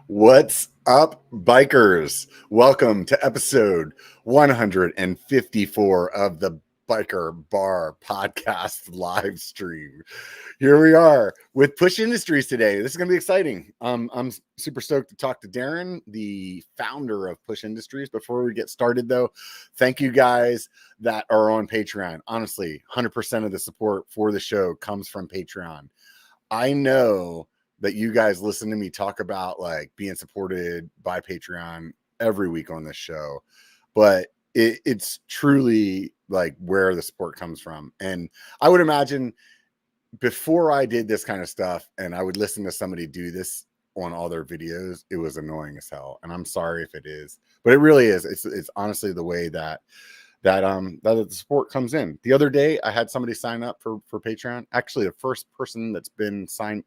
What's up, bikers? Welcome to episode 154 of the B1KER Bar Podcast live stream. Here we are with Push Industries today. This is going to be exciting. I'm super stoked to talk to Darren, the founder of Push Industries. Before we get started, though, thank you guys that are on Patreon. Honestly, 100% of the support for the show comes from Patreon. I know that you guys listen to me talk about like being supported by Patreon every week on this show, but it's truly like where the support comes from. And I would imagine before I did this kind of stuff and I would listen to somebody do this on all their videos, it was annoying as hell. And I'm sorry if it is, but it really is. It's honestly the way that the support comes in. The other day I had somebody sign up for Patreon. Actually, the first person that signed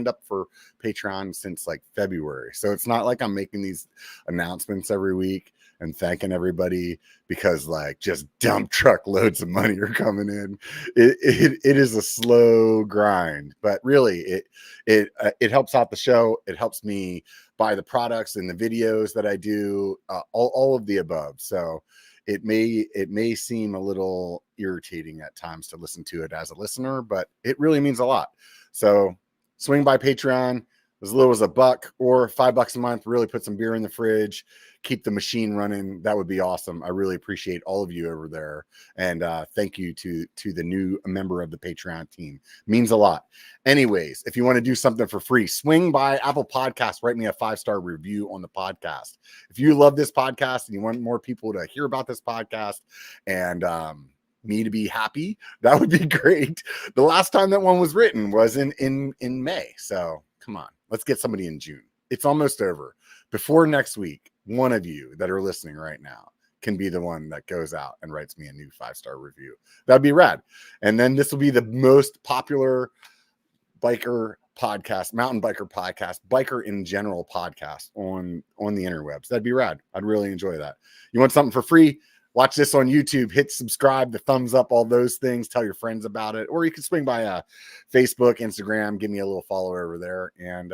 up for Patreon since like February. So it's not like I'm making these announcements every week and thanking everybody because like just dump truck loads of money are coming in. It is a slow grind, but really it helps out the show. It helps me buy the products and the videos that I do, all of the above. So it may seem a little irritating at times to listen to it as a listener, but it really means a lot. So swing by Patreon, as little as $1 or $5 a month, really put some beer in the fridge, keep the machine running. That would be awesome. I really appreciate all of you over there. And thank you to the new member of the Patreon team. Means a lot. Anyways, if you want to do something for free, swing by Apple Podcasts, write me a 5-star review on the podcast. If you love this podcast and you want more people to hear about this podcast and me to be happy, that would be great. The last time that one was written was in May. So come on, let's get somebody in June. It's almost over. Before next week, one of you that are listening right now can be the one that goes out and writes me a new 5-star review. That'd be rad. And then this will be the most popular biker podcast, mountain biker podcast, biker in general podcast on the interwebs. That'd be rad. I'd really enjoy that. You want something for free? Watch this on YouTube, hit subscribe, the thumbs up, all those things, tell your friends about it. Or you can swing by Facebook, Instagram, give me a little follow over there. And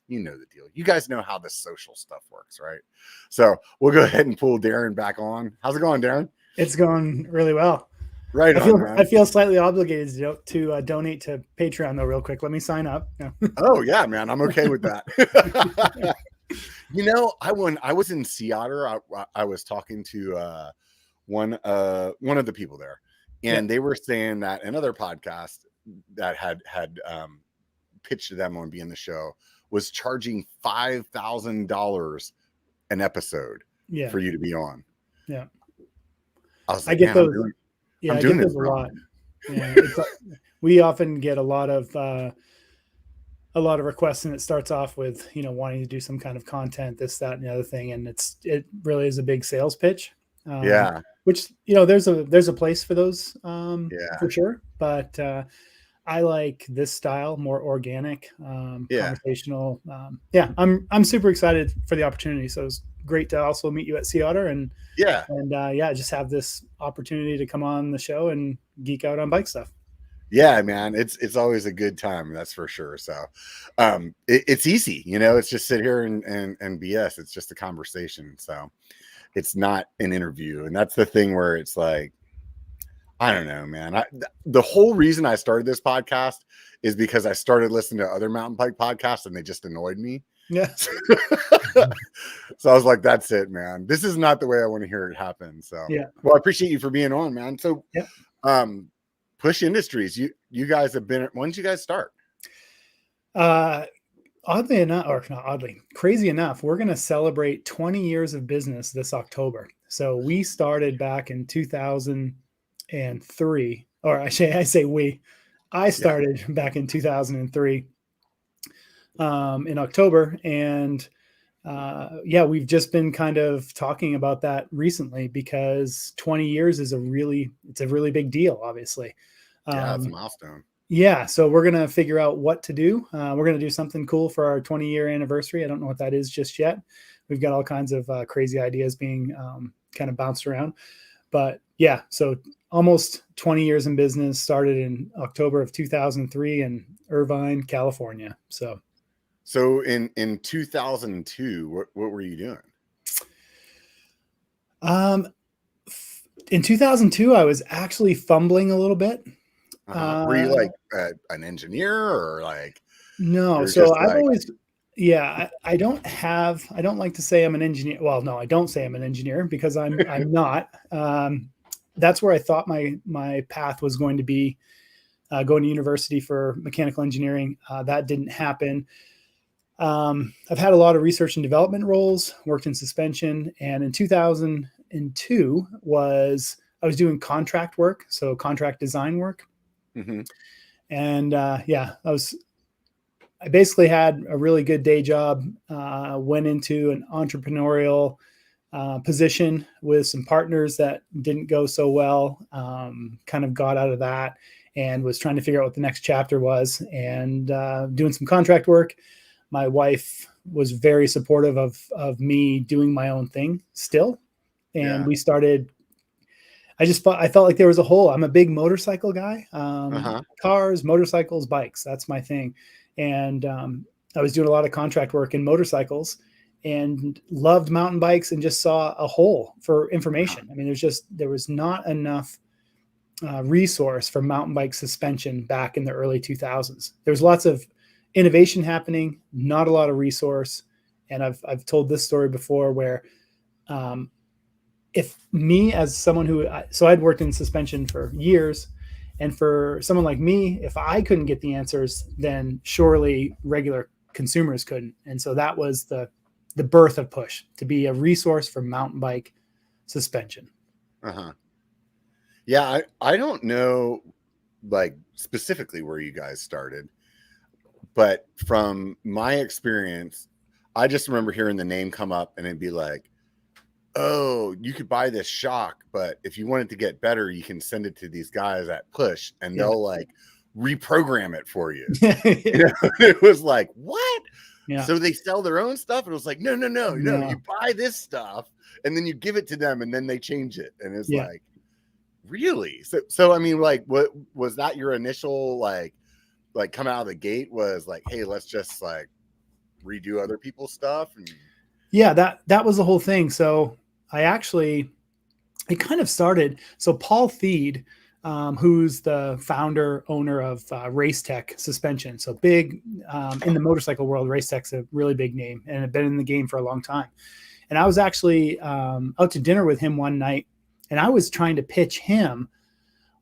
you know the deal. You guys know how the social stuff works, right? So we'll go ahead and pull Darren back on. How's it going, Darren? It's going really well. Right I feel slightly obligated to donate to Patreon, though, real quick. Let me sign up. No. Oh, yeah, man. I'm okay with that. You know, I was in Sea Otter. I was talking to one of the people there, and they were saying that another podcast that had pitched to them on being the show was charging $5,000 an episode for you to be on. Yeah, I was like, I get those. I get those a lot. Yeah, we often get a lot of requests, and it starts off with wanting to do some kind of content, this, that, and the other thing, and it really is a big sales pitch. Which there's a place for those for sure, but I like this style, more organic, conversational. I'm super excited for the opportunity. So it's great to also meet you at Sea Otter and just have this opportunity to come on the show and geek out on bike stuff. Yeah, man, it's always a good time, that's for sure. So it's easy, it's just sit here and BS. It's just a conversation. So it's not an interview. And that's the thing where it's like, I don't know, man. The whole reason I started this podcast is because I started listening to other mountain bike podcasts and they just annoyed me. Yeah. So I was like, that's it, man. This is not the way I want to hear it happen. So well, I appreciate you for being on, man. So Push Industries, you guys have been, when did you guys start? Oddly enough, or not oddly, crazy enough, we're going to celebrate 20 years of business this October. So we started back in 2003, or I say we. I started back in 2003 in October, and we've just been kind of talking about that recently because 20 years is a really big deal, obviously. It's a milestone. Yeah, so we're going to figure out what to do. We're going to do something cool for our 20-year anniversary. I don't know what that is just yet. We've got all kinds of crazy ideas being kind of bounced around. But yeah, so almost 20 years in business, started in October of 2003 in Irvine, California. So So in 2002, what were you doing? In 2002, I was actually fumbling a little bit. Were you like an engineer or like? No, so I've always, I don't like to say I'm an engineer. Well, no, I don't say I'm an engineer because I'm not. That's where I thought my path was going to be, going to university for mechanical engineering. That didn't happen. I've had a lot of research and development roles, worked in suspension, and in 2002 I was doing contract work, so contract design work. Mm-hmm. And I basically had a really good day job, went into an entrepreneurial position with some partners that didn't go so well, kind of got out of that and was trying to figure out what the next chapter was, and doing some contract work. My wife was very supportive of me doing my own thing still. And we started, I felt like there was a hole. I'm a big motorcycle guy, cars, motorcycles, bikes. That's my thing. And I was doing a lot of contract work in motorcycles and loved mountain bikes and just saw a hole for information. I mean, there was not enough resource for mountain bike suspension back in the early 2000s. There was lots of innovation happening, not a lot of resource. And I've told this story before where if me as someone so I'd worked in suspension for years, and for someone like me, if I couldn't get the answers, then surely regular consumers couldn't. And so that was the birth of Push, to be a resource for mountain bike suspension. Yeah, I don't know like specifically where you guys started, but from my experience, I just remember hearing the name come up and it'd be like, oh, you could buy this shock, but if you want it to get better, you can send it to these guys at Push and they'll like reprogram it for you. You know? It was like, what? Yeah. So they sell their own stuff? And it was like, no, you buy this stuff and then you give it to them and then they change it. And it's like, really? So I mean, like, what was that your initial like come out of the gate was like, hey, let's just like redo other people's stuff? And that was the whole thing. So it kind of started. So Paul Theed, who's the founder, owner of Racetech Suspension. So big in the motorcycle world, Racetech's a really big name and had been in the game for a long time. And I was actually out to dinner with him one night, and I was trying to pitch him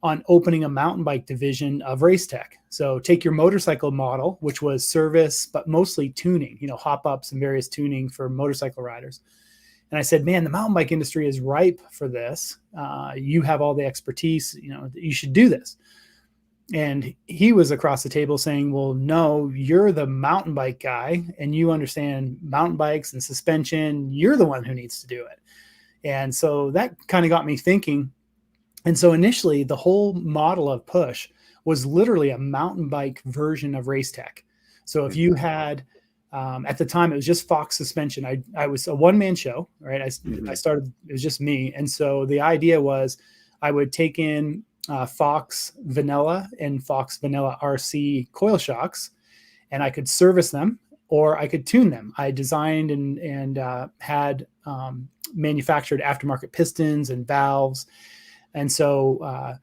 on opening a mountain bike division of Racetech. So take your motorcycle model, which was service, but mostly tuning, hop ups and various tuning for motorcycle riders. And I said, man, the mountain bike industry is ripe for this. You have all the expertise, you should do this. And he was across the table saying, well, no, you're the mountain bike guy and you understand mountain bikes and suspension. You're the one who needs to do it. And so that kind of got me thinking. And so initially the whole model of Push was literally a mountain bike version of Racetech. So if you had, at the time, it was just Fox suspension. I was a one-man show, right? I started, it was just me. And so the idea was I would take in Fox Vanilla and Fox Vanilla RC coil shocks, and I could service them or I could tune them. I designed and had manufactured aftermarket pistons and valves. And so,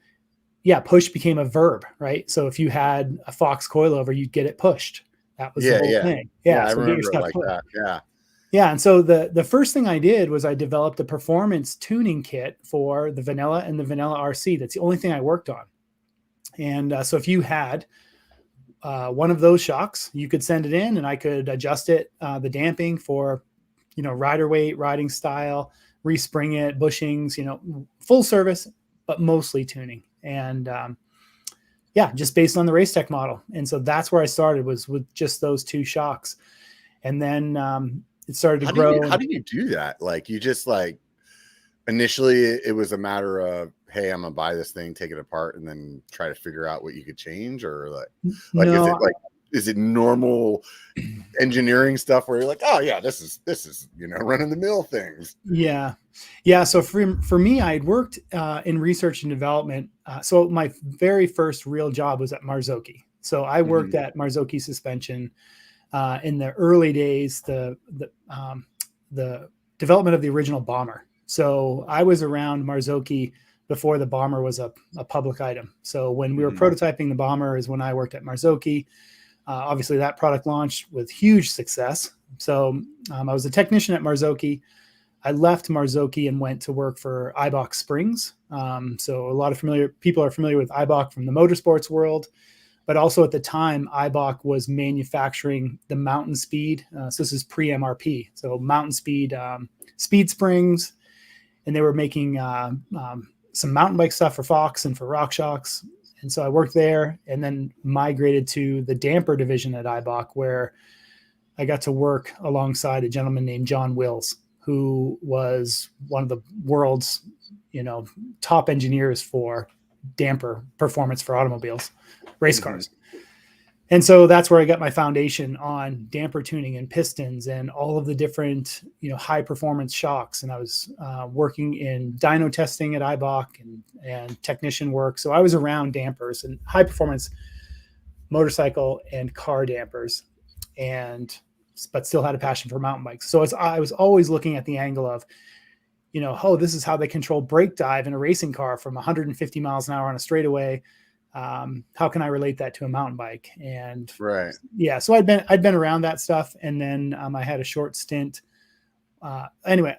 push became a verb, right? So if you had a Fox coilover, you'd get it pushed. That was the whole thing. Yeah, so I remember it like that. Yeah. And so the first thing I did was I developed a performance tuning kit for the Vanilla and the Vanilla RC. That's the only thing I worked on. And so if you had one of those shocks, you could send it in and I could adjust it, the damping for, rider weight, riding style, respring it, bushings, full service, but mostly tuning. And just based on the Racetech model. And so that's where I started, was with just those two shocks. And then it started to grow. How do you do that? Like, you just like, initially it was a matter of, hey, I'm gonna buy this thing, take it apart, and then try to figure out what you could change? Or no, is it normal engineering stuff where you're like, oh yeah, this is run of the mill things? Yeah. So for me, I had worked in research and development. So my very first real job was at Marzocchi. So I worked at Marzocchi Suspension in the early days, the development of the original bomber. So I was around Marzocchi before the bomber was a public item. So when we were prototyping the bomber is when I worked at Marzocchi. Obviously, that product launched with huge success. So I was a technician at Marzocchi. I left Marzocchi and went to work for Eibach Springs. So a lot of people are familiar with Eibach from the motorsports world, but also at the time, Eibach was manufacturing the Mountain Speed. So this is pre-MRP. So Mountain Speed speed springs, and they were making some mountain bike stuff for Fox and for RockShox. And so I worked there and then migrated to the damper division at Eibach, where I got to work alongside a gentleman named John Wills, who was one of the world's, top engineers for damper performance for automobiles, race cars. And so that's where I got my foundation on damper tuning and pistons and all of the different, high performance shocks. And I was working in dyno testing at Eibach and technician work. So I was around dampers and high performance motorcycle and car dampers, but still had a passion for mountain bikes. So I was always looking at the angle of, this is how they control brake dive in a racing car from 150 miles an hour on a straightaway. How can I relate that to a mountain bike? And so I'd been around that stuff. And then I had a short stint. Anyway,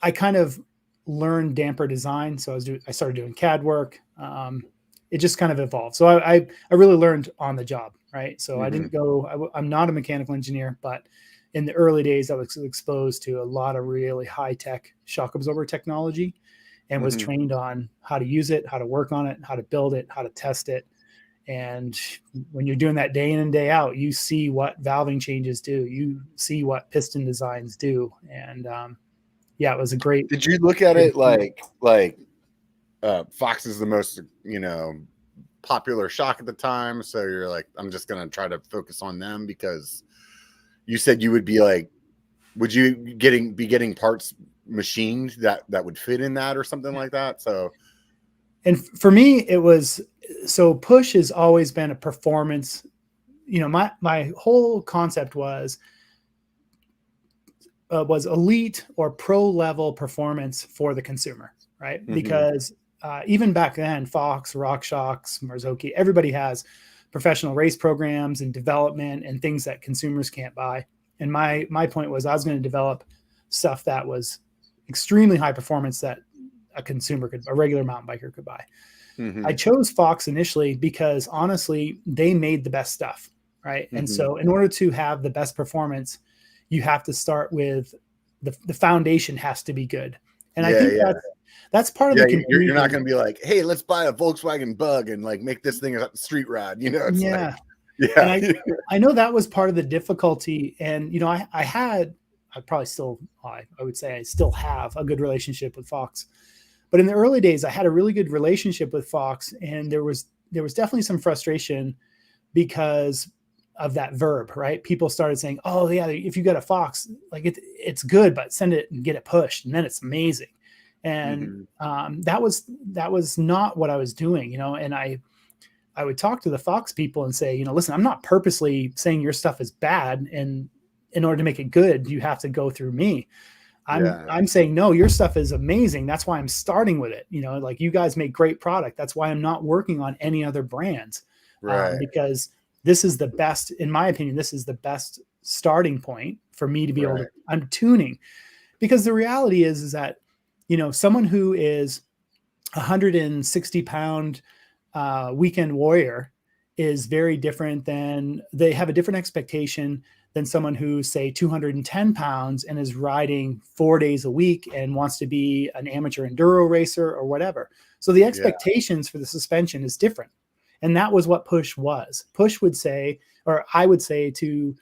I kind of learned damper design. So I started doing CAD work. It just kind of evolved. So I really learned on the job. Right. So I didn't I'm not a mechanical engineer, but in the early days, I was exposed to a lot of really high tech shock absorber technology and was trained on how to use it, how to work on it, how to build it, how to test it. And when you're doing that day in and day out, you see what valving changes do. You see what piston designs do. And it was a great. Did you look at it like Fox is the most, popular shock at the time? So you're like, I'm just going to try to focus on them, because you said you would be like, would you be getting parts machined that would fit in that or something like that? So, and for me, it was, so push has always been a performance, my whole concept was elite or pro level performance for the consumer, right? Because even back then, Fox, RockShox, Marzocchi, everybody has professional race programs and development and things that consumers can't buy. And my point was I was going to develop stuff that was extremely high performance that a regular mountain biker could buy. I chose Fox initially because honestly, they made the best stuff, right? And so in order to have the best performance, you have to start with the foundation has to be good. And I think that's part of the confusion. You're not going to be like, hey, let's buy a Volkswagen Bug and like make this thing a street rod. It's And I know that was part of the difficulty. And, I would say I still have a good relationship with Fox. But in the early days, I had a really good relationship with Fox. And there was definitely some frustration because of that verb, right? People started saying, oh yeah, if you got a Fox, like it's good, but send it and get it pushed. And then it's amazing. And that was not what I was doing, and I would talk to the Fox people and say, listen, I'm not purposely saying your stuff is bad, and in order to make it good, you have to go through me. I'm saying, no, your stuff is amazing. That's why I'm starting with it. Like you guys make great product. That's why I'm not working on any other brands, because this is the best, in my opinion, this is the best starting point for me to be able to, I'm tuning, because the reality is that, someone who is 160 pound weekend warrior is very different than, they have a different expectation than someone who's say 210 pounds and is riding 4 days a week and wants to be an amateur enduro racer or whatever. So the expectations for the suspension is different. And that was what push was. Push would say, or I would say to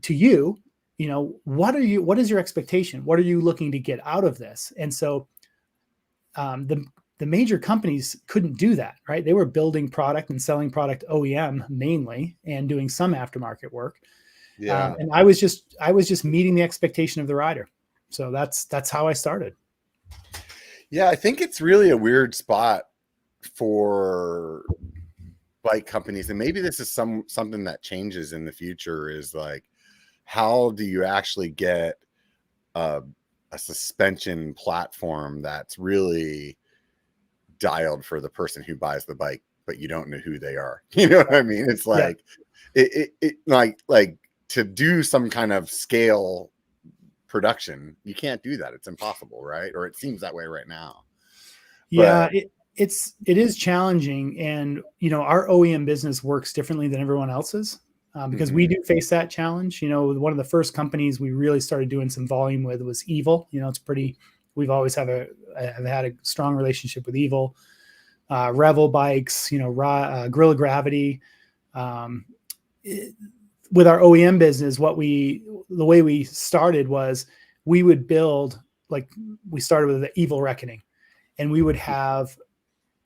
you, what is your expectation? What are you looking to get out of this? And so the major companies couldn't do that, right? They were building product and selling product OEM mainly and doing some aftermarket work. And I was just meeting the expectation of the rider. So that's how I started. Yeah. I think it's really a weird spot for bike companies. And maybe this is something that changes in the future, is like, how do you actually get a suspension platform that's really dialed for the person who buys the bike, but you don't know who they are? You know what I mean? It's like, it like to do some kind of scale production, you can't do that. It's impossible, right? Or it seems that way right now. Yeah, it is challenging, and our OEM business works differently than everyone else's because we do face that challenge. One of the first companies we really started doing some volume with was Evil. We've always have had a strong relationship with Evil, Revel bikes, Gorilla Gravity. With our OEM business, the way we started was we would build, like, we started with the Evil Reckoning, and we would have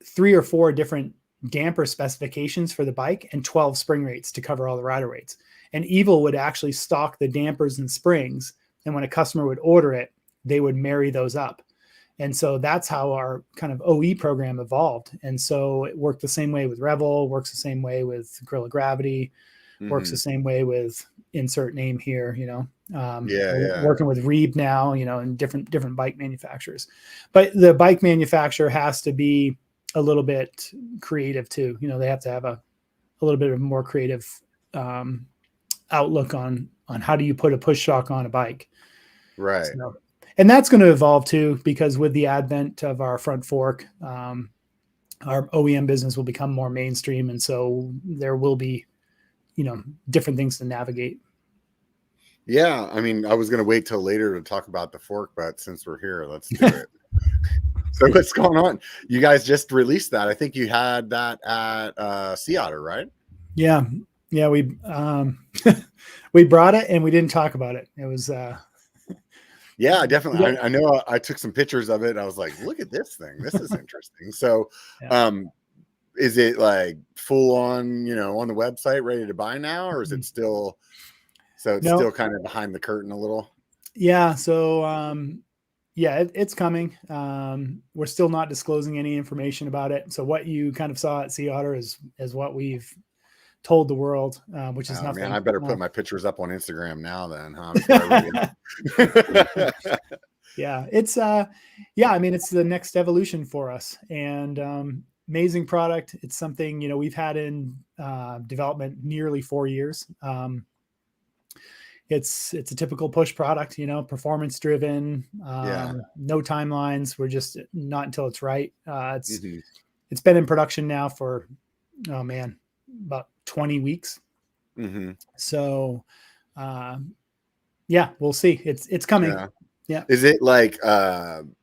3 or 4 different damper specifications for the bike and 12 spring rates to cover all the rider weights. And Evil would actually stock the dampers and springs. And when a customer would order it, they would marry those up. And so that's how our kind of OE program evolved. And so it worked the same way with Revel, works the same way with Gorilla Gravity, works the same way with insert name here, working with Reeb now, and different bike manufacturers. But the bike manufacturer has to be a little bit creative too. They have to have a little bit of more creative outlook on how do you put a push shock on a bike. Right. So, and that's going to evolve too, because with the advent of our front fork, our OEM business will become more mainstream. And so there will be, different things to navigate. Yeah. I mean, I was going to wait till later to talk about the fork, but since we're here, let's do it. So what's going on? You guys just released that. I think you had that at Sea Otter, right? Yeah. Yeah. We, we brought it and we didn't talk about it. It was, yeah, definitely. I know I took some pictures of it. I was like, look at this thing. This is interesting. So, is it like full on, on the website ready to buy now, or is it still, still kind of behind the curtain a little? Yeah. So, it's coming. We're still not disclosing any information about it. So what you kind of saw at Sea Otter is what we've told the world, which is nothing. Man, I better put my pictures up on Instagram now then, huh? Yeah, it's I mean, it's the next evolution for us, and amazing product. It's something, we've had in development nearly 4 years. It's a typical push product, performance driven, no timelines. We're just not until it's right. It's been in production now for, about 20 weeks. So, we'll see. It's coming. Yeah. Is it like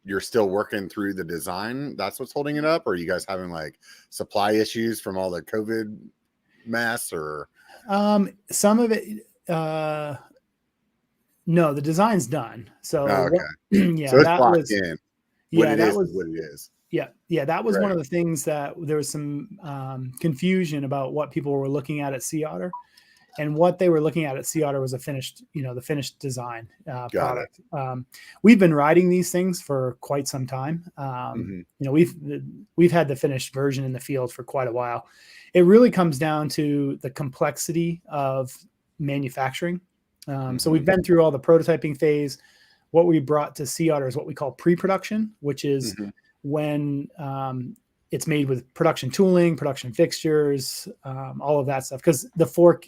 you're still working through the design? That's what's holding it up? Or are you guys having like supply issues from all the COVID mess, or? Some of it, no, the design's done. So, so it's locked in. That was what it is. Yeah. That was one of the things that there was some confusion about what people were looking at Sea Otter, and what they were looking at Sea Otter was the finished design product. We've been riding these things for quite some time. We've had the finished version in the field for quite a while. It really comes down to the complexity of manufacturing. So we've been through all the prototyping phase. What we brought to Sea Otter is what we call pre-production, which is when it's made with production tooling, production fixtures, all of that stuff. Because the fork,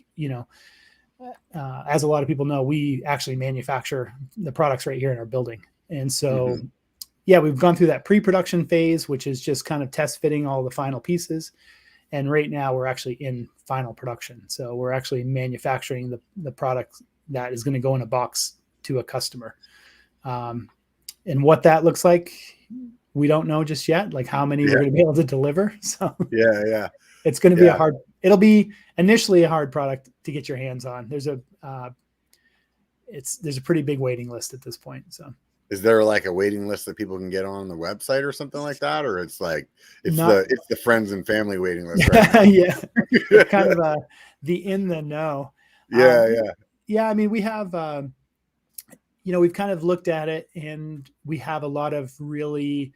as a lot of people know, we actually manufacture the products right here in our building. And so, we've gone through that pre-production phase, which is just kind of test fitting all the final pieces. And right now we're actually in final production. So we're actually manufacturing the product that is going to go in a box to a customer. And what that looks like, we don't know just yet, like how many we're going to be able to deliver. So it's going to be it'll be initially a hard product to get your hands on. There's a pretty big waiting list at this point. So is there like a waiting list that people can get on the website or something like that? Or it's like, it's the friends and family waiting list. Right? Yeah. Kind of the in the know. Yeah. I mean, we have, we've kind of looked at it, and we have a lot of really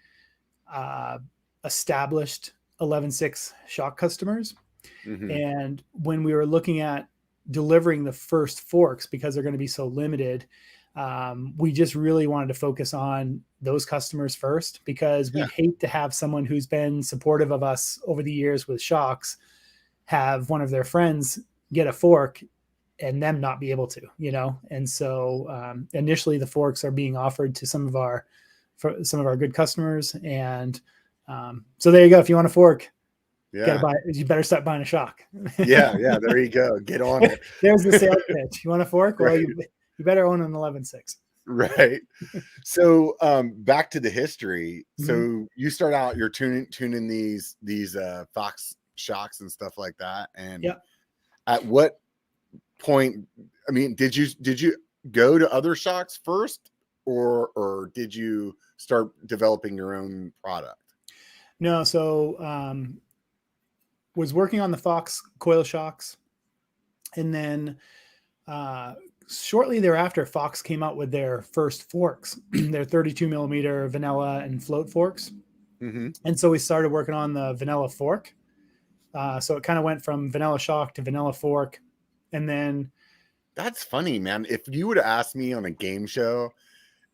established 11.6 shock customers. And when we were looking at delivering the first forks because they're going to be so limited. We just really wanted to focus on those customers first, because we'd hate to have someone who's been supportive of us over the years with shocks have one of their friends get a fork and them not be able to, And so initially the forks are being offered to some of our good customers. And so there you go. If you want a fork, you better start buying a shock. Yeah. There you go. Get on it. There's the sales pitch. You want a fork? Well, you better own an 11.6. Right. So back to the history. So you start out, you're tuning these Fox shocks and stuff like that. And at what point, I mean, did you go to other shocks first, or did you start developing your own product? No. So was working on the Fox coil shocks, and then shortly thereafter, Fox came out with their first forks, their 32 millimeter vanilla and float forks. And so we started working on the vanilla fork. So it kind of went from vanilla shock to vanilla fork. And then that's funny, man. If you would have asked me on a game show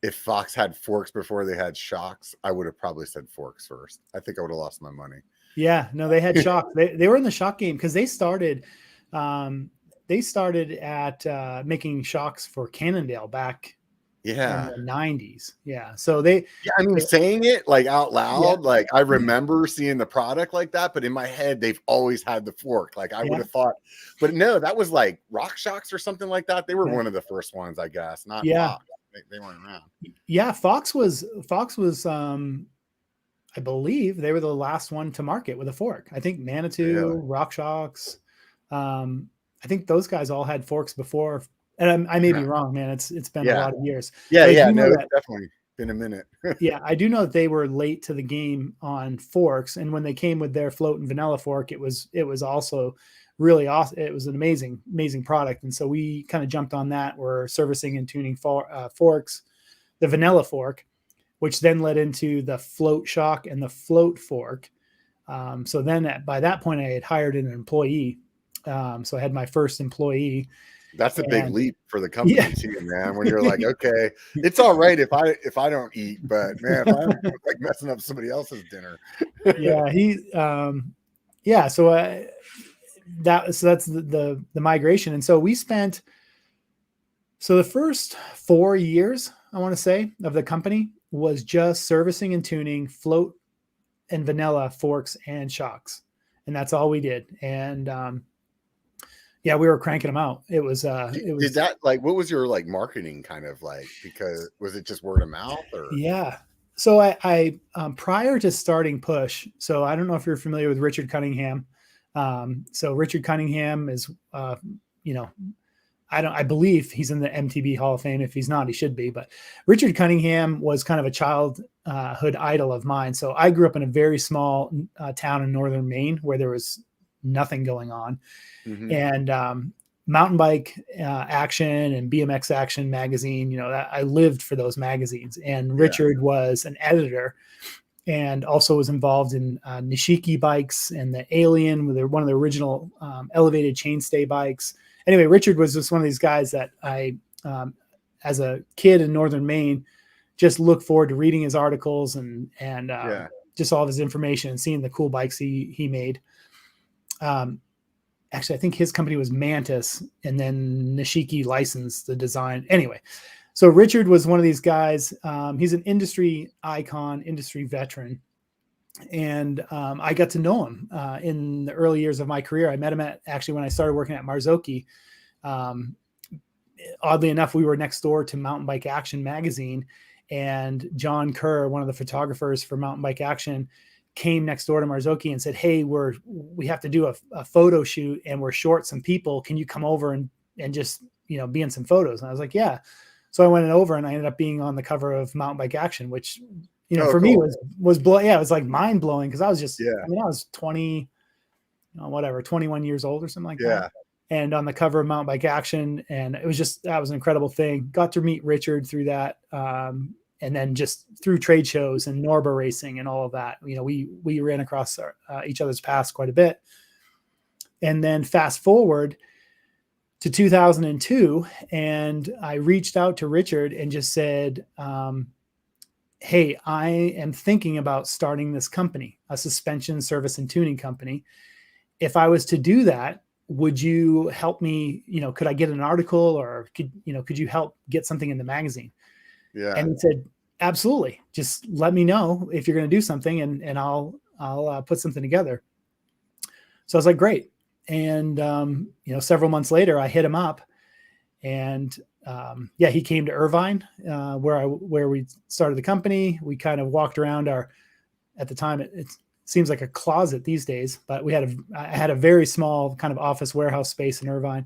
if Fox had forks before they had shocks, I would have probably said forks first. I think I would have lost my money. Yeah, no, they had shocks. They were in the shock game because they started at making shocks for Cannondale back in the 90s. Yeah. So saying it like out loud, like I remember seeing the product like that, but in my head, they've always had the fork. Like I would have thought, but no, that was like Rock Shocks or something like that. They were one of the first ones, I guess. Not Fox. They weren't around. Yeah, Fox was I believe they were the last one to market with a fork. I think Manitou, Rock Shocks. I think those guys all had forks before. And I may be wrong, man. It's been a lot of years. No, it's definitely been a minute. I do know that they were late to the game on forks, and when they came with their float and vanilla fork, it was also really awesome. It was an amazing product, and so we kind of jumped on that. We're servicing and tuning forks, the vanilla fork, which then led into the float shock and the float fork. So then by that point, I had hired an employee. So I had my first employee. That's a big leap for the company too, man. When you're like, okay, it's all right if I don't eat, but man, if I'm like messing up somebody else's dinner. So that's the migration. And so we spent, the first 4 years, I want to say, of the company was just servicing and tuning float and vanilla forks and shocks. And that's all we did. And, we were cranking them out. It was did that, like, what was your like marketing kind of like, because was it just word of mouth or? Yeah. So I prior to starting Push, so I don't know if you're familiar with Richard Cunningham. So Richard Cunningham is, I believe he's in the MTB Hall of Fame. If he's not, he should be, but Richard Cunningham was kind of a childhood idol of mine. So I grew up in a very small town in northern Maine where there was nothing going on. And mountain bike action and BMX action magazine, I lived for those magazines. And Richard was an editor and also was involved in Nishiki bikes and the Alien, one of the original elevated chainstay bikes. Anyway, Richard was just one of these guys that I, as a kid in northern Maine, just looked forward to reading his articles and just all of his information and seeing the cool bikes he made. Actually, I think his company was Mantis, and then Nishiki licensed the design. Anyway, so Richard was one of these guys. He's an industry icon, industry veteran. And I got to know him in the early years of my career. I met him actually when I started working at Marzocchi. Oddly enough, we were next door to Mountain Bike Action magazine, and John Kerr, one of the photographers for Mountain Bike Action, came next door to Marzocchi and said, "Hey, we have to do a photo shoot and we're short some people. Can you come over and just, be in some photos?" And I was like, "Yeah." So I went over and I ended up being on the cover of Mountain Bike Action, which, for me was it was like mind blowing. Cause I was just, I was 20, 21 years old or something like that. And on the cover of Mountain Bike Action. And it was that was an incredible thing. Got to meet Richard through that. And then just through trade shows and Norba racing and all of that, we ran across each other's paths quite a bit. And then fast forward, to 2002. And I reached out to Richard and just said, hey, I am thinking about starting this company, a suspension service and tuning company. If I was to do that, would you help me? Could I get an article, or could you help get something in the magazine? Yeah. And he said, absolutely. Just let me know if you're going to do something, and I'll put something together. So I was like, great. And, several months later, I hit him up, and he came to Irvine, where we started the company. We kind of walked around at the time, it seems like a closet these days, but I had a very small kind of office warehouse space in Irvine.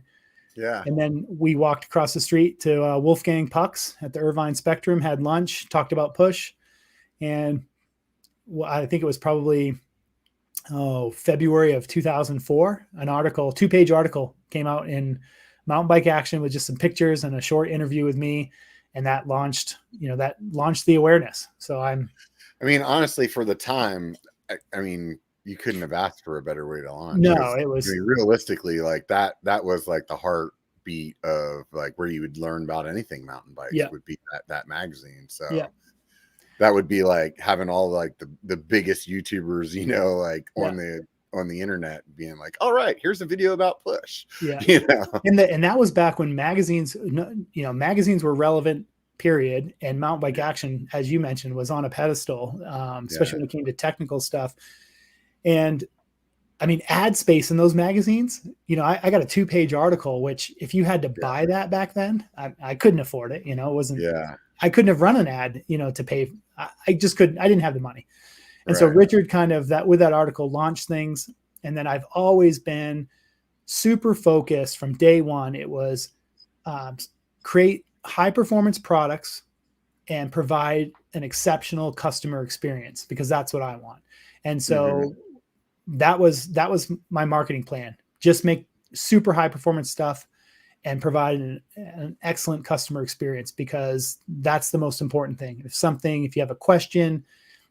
Yeah. And then we walked across the street to Wolfgang Puck's at the Irvine Spectrum, had lunch, talked about Push. And I think it was probably February of 2004, an article, 2-page article came out in Mountain Bike Action with just some pictures and a short interview with me. And that launched the awareness. So honestly, for the time, you couldn't have asked for a better way to launch. No, it was realistically like that was like the heartbeat of like where you would learn about anything mountain bikes would be that magazine. So that would be like having all like the biggest YouTubers, on the internet being like, all right, here's a video about Push. Yeah. And that was back when magazines were relevant, period. And Mountain Bike Action, as you mentioned, was on a pedestal, especially when it came to technical stuff. And ad space in those magazines, I got a 2-page article, which if you had to buy that back then, I couldn't afford it. It wasn't, I couldn't have run an ad, to pay. I just couldn't, I didn't have the money. And so Richard with that article launched things. And then I've always been super focused from day one. It was create high performance products and provide an exceptional customer experience, because that's what I want. And so that was my marketing plan. Just make super high performance stuff and provide an excellent customer experience, because that's the most important thing. If you have a question,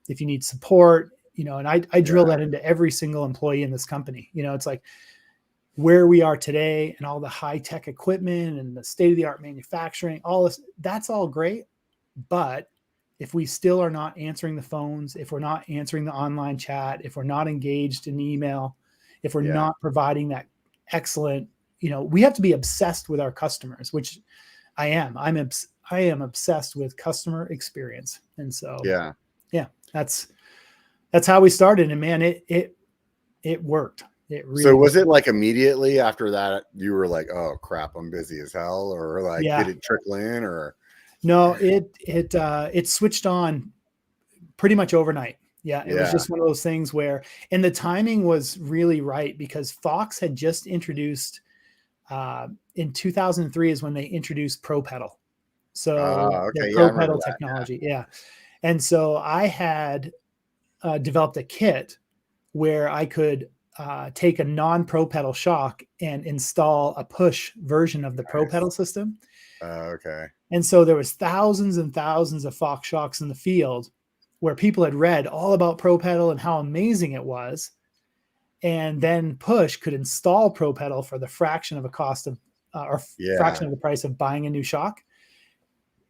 if you need support, and I drill that into every single employee in this company. It's like where we are today and all the high tech equipment and the state of the art manufacturing, all this, that's all great. But if we still are not answering the phones, if we're not answering the online chat, if we're not engaged in email, if we're not providing that excellent, we have to be obsessed with our customers, which I am. I am obsessed with customer experience. And so, that's how we started. And man, it worked. It really so was it like immediately after that you were like, oh crap, I'm busy as hell, or like did it trickle in, or? No, it switched on pretty much overnight. Yeah. It was just one of those things where, and the timing was really right, because Fox had just introduced, in 2003 is when they introduced Pro Pedal. So the Pro Pedal technology. Yeah. And so I had developed a kit where I could take a non-Pro Pedal shock and install a Push version of the Pro Pedal system. Okay. And so there was thousands and thousands of Fox shocks in the field where people had read all about Pro Pedal and how amazing it was. And then Push could install Pro Pedal for the fraction of a cost of, fraction of the price of buying a new shock.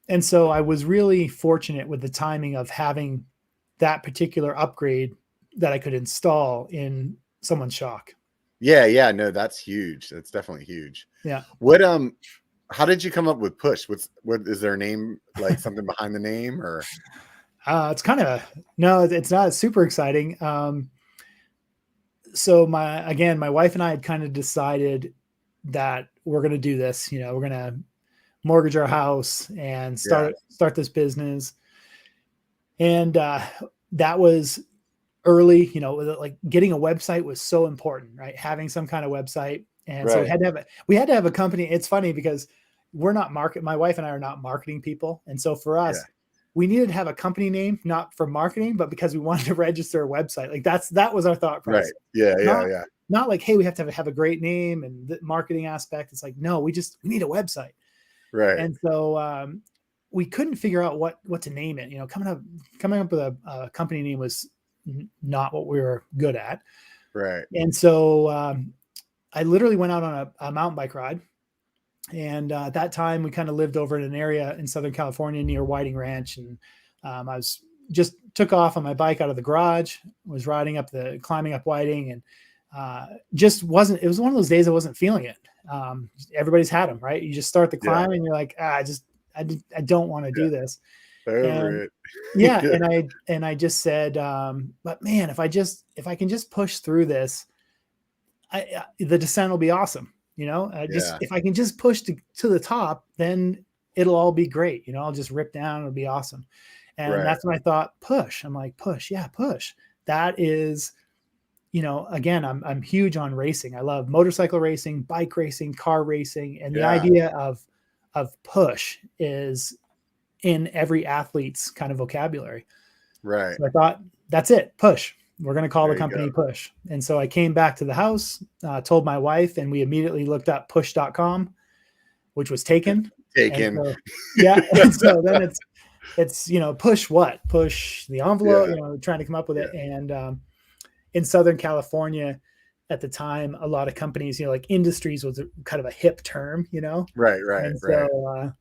And so I was really fortunate with the timing of having that particular upgrade that I could install in someone's shock. Yeah. No, that's huge. That's definitely huge. Yeah. How did you come up with Push? What is their name, like something behind the name, or? It's kind of no, it's not super exciting. So my wife and I had kind of decided that we're going to do this, we're going to mortgage our house and start this business. And that was early, like getting a website was so important, right? Having some kind of website. And so we had to have a company. It's funny because my wife and I are not marketing people. And so for us, we needed to have a company name, not for marketing, but because we wanted to register a website. Like that was our thought process. Right. Yeah. Not like, hey, we have to have a great name and the marketing aspect. It's like, no, we need a website. Right. And so we couldn't figure out what to name it. Coming up with a company name was not what we were good at. Right. And so I literally went out on a mountain bike ride And at that time, we kind of lived over in an area in Southern California near Whiting Ranch. And I was just took off on my bike out of the garage, was climbing up Whiting, and just wasn't, it was one of those days I wasn't feeling it. Everybody's had them, right? You just start the climb and you're like, I don't want to do this. Over it. Yeah. And I just said, but man, if I can just push through this, the descent will be awesome. If I can just push to the top, then it'll all be great. I'll just rip down. It'll be awesome. And that's when I thought, push. I'm like, push. Yeah, push. That is, again, I'm huge on racing. I love motorcycle racing, bike racing, car racing. And the idea of push is in every athlete's kind of vocabulary. Right. So I thought, that's it, push. We're going to call the company Push. And so I came back to the house, told my wife, and we immediately looked up push.com, which was taken. And so then it's, push what? Push the envelope, trying to come up with it. And in Southern California at the time, a lot of companies, like Industries was kind of a hip term, Right. And so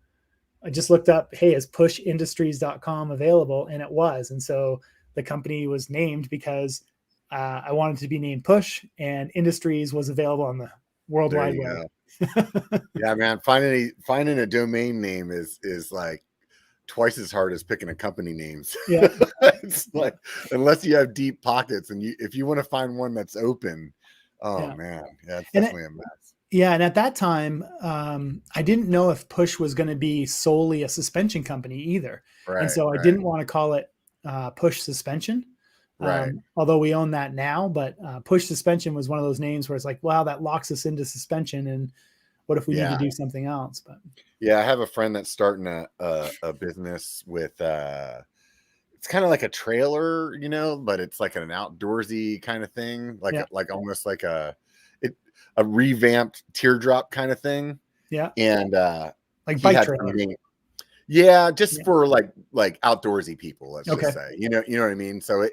I just looked up, hey, is pushindustries.com available? And it was. And so the company was named because I wanted to be named Push, and Industries was available on the World Wide Web. Yeah, man. Finding a domain name is like twice as hard as picking a company names. Yeah. It's like, unless you have deep pockets, and if you want to find one that's open, man, it's definitely a mess. Yeah. And at that time, I didn't know if Push was going to be solely a suspension company either. Right, and so I didn't want to call it Push Suspension. Right. Although we own that now, but Push Suspension was one of those names where it's like, wow, that locks us into suspension. And what if we need to do something else? But I have a friend that's starting a business with it's kind of like a trailer, but it's like an outdoorsy kind of thing, like almost like a revamped teardrop kind of thing. Yeah. And like bike trailer. For like outdoorsy people, let's just say, you know what I mean? So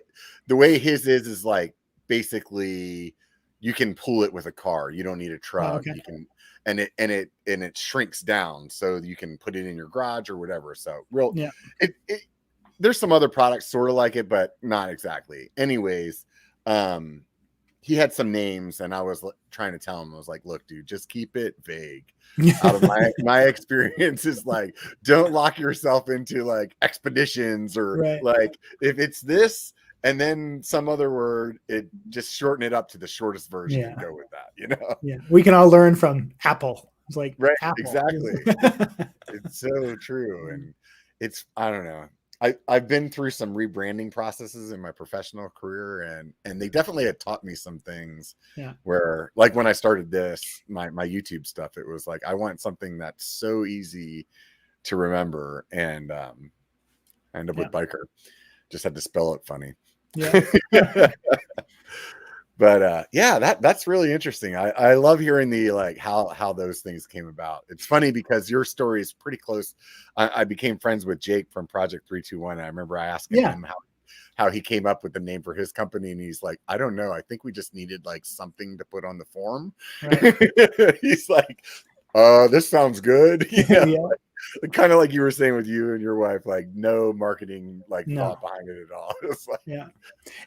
the way his is like, basically you can pull it with a car. You don't need a truck. You can, and it shrinks down so you can put it in your garage or whatever. So there's some other products sort of like it, but not exactly. Anyways, he had some names, and I was trying to tell him, I was like, look, dude, just keep it vague. Out of my experience is like, don't lock yourself into like expeditions or like, if it's this and then some other word, it just shorten it up to the shortest version and go with that, Yeah. We can all learn from Apple. It's like, Apple. Exactly. It's so true. And it's, I don't know. I've been through some rebranding processes in my professional career, and they definitely had taught me some things where, like when I started this, my YouTube stuff, it was like, I want something that's so easy to remember, and I ended up with Biker. Just had to spell it funny. Yeah. But that's really interesting. I love hearing the like how those things came about. It's funny because your story is pretty close. I became friends with Jake from Project 321. I remember I asked him how he came up with the name for his company, and he's like, I don't know. I think we just needed like something to put on the form. Right. He's like, this sounds good. Kind of like you were saying with you and your wife, like no marketing thought behind it at all. It's like,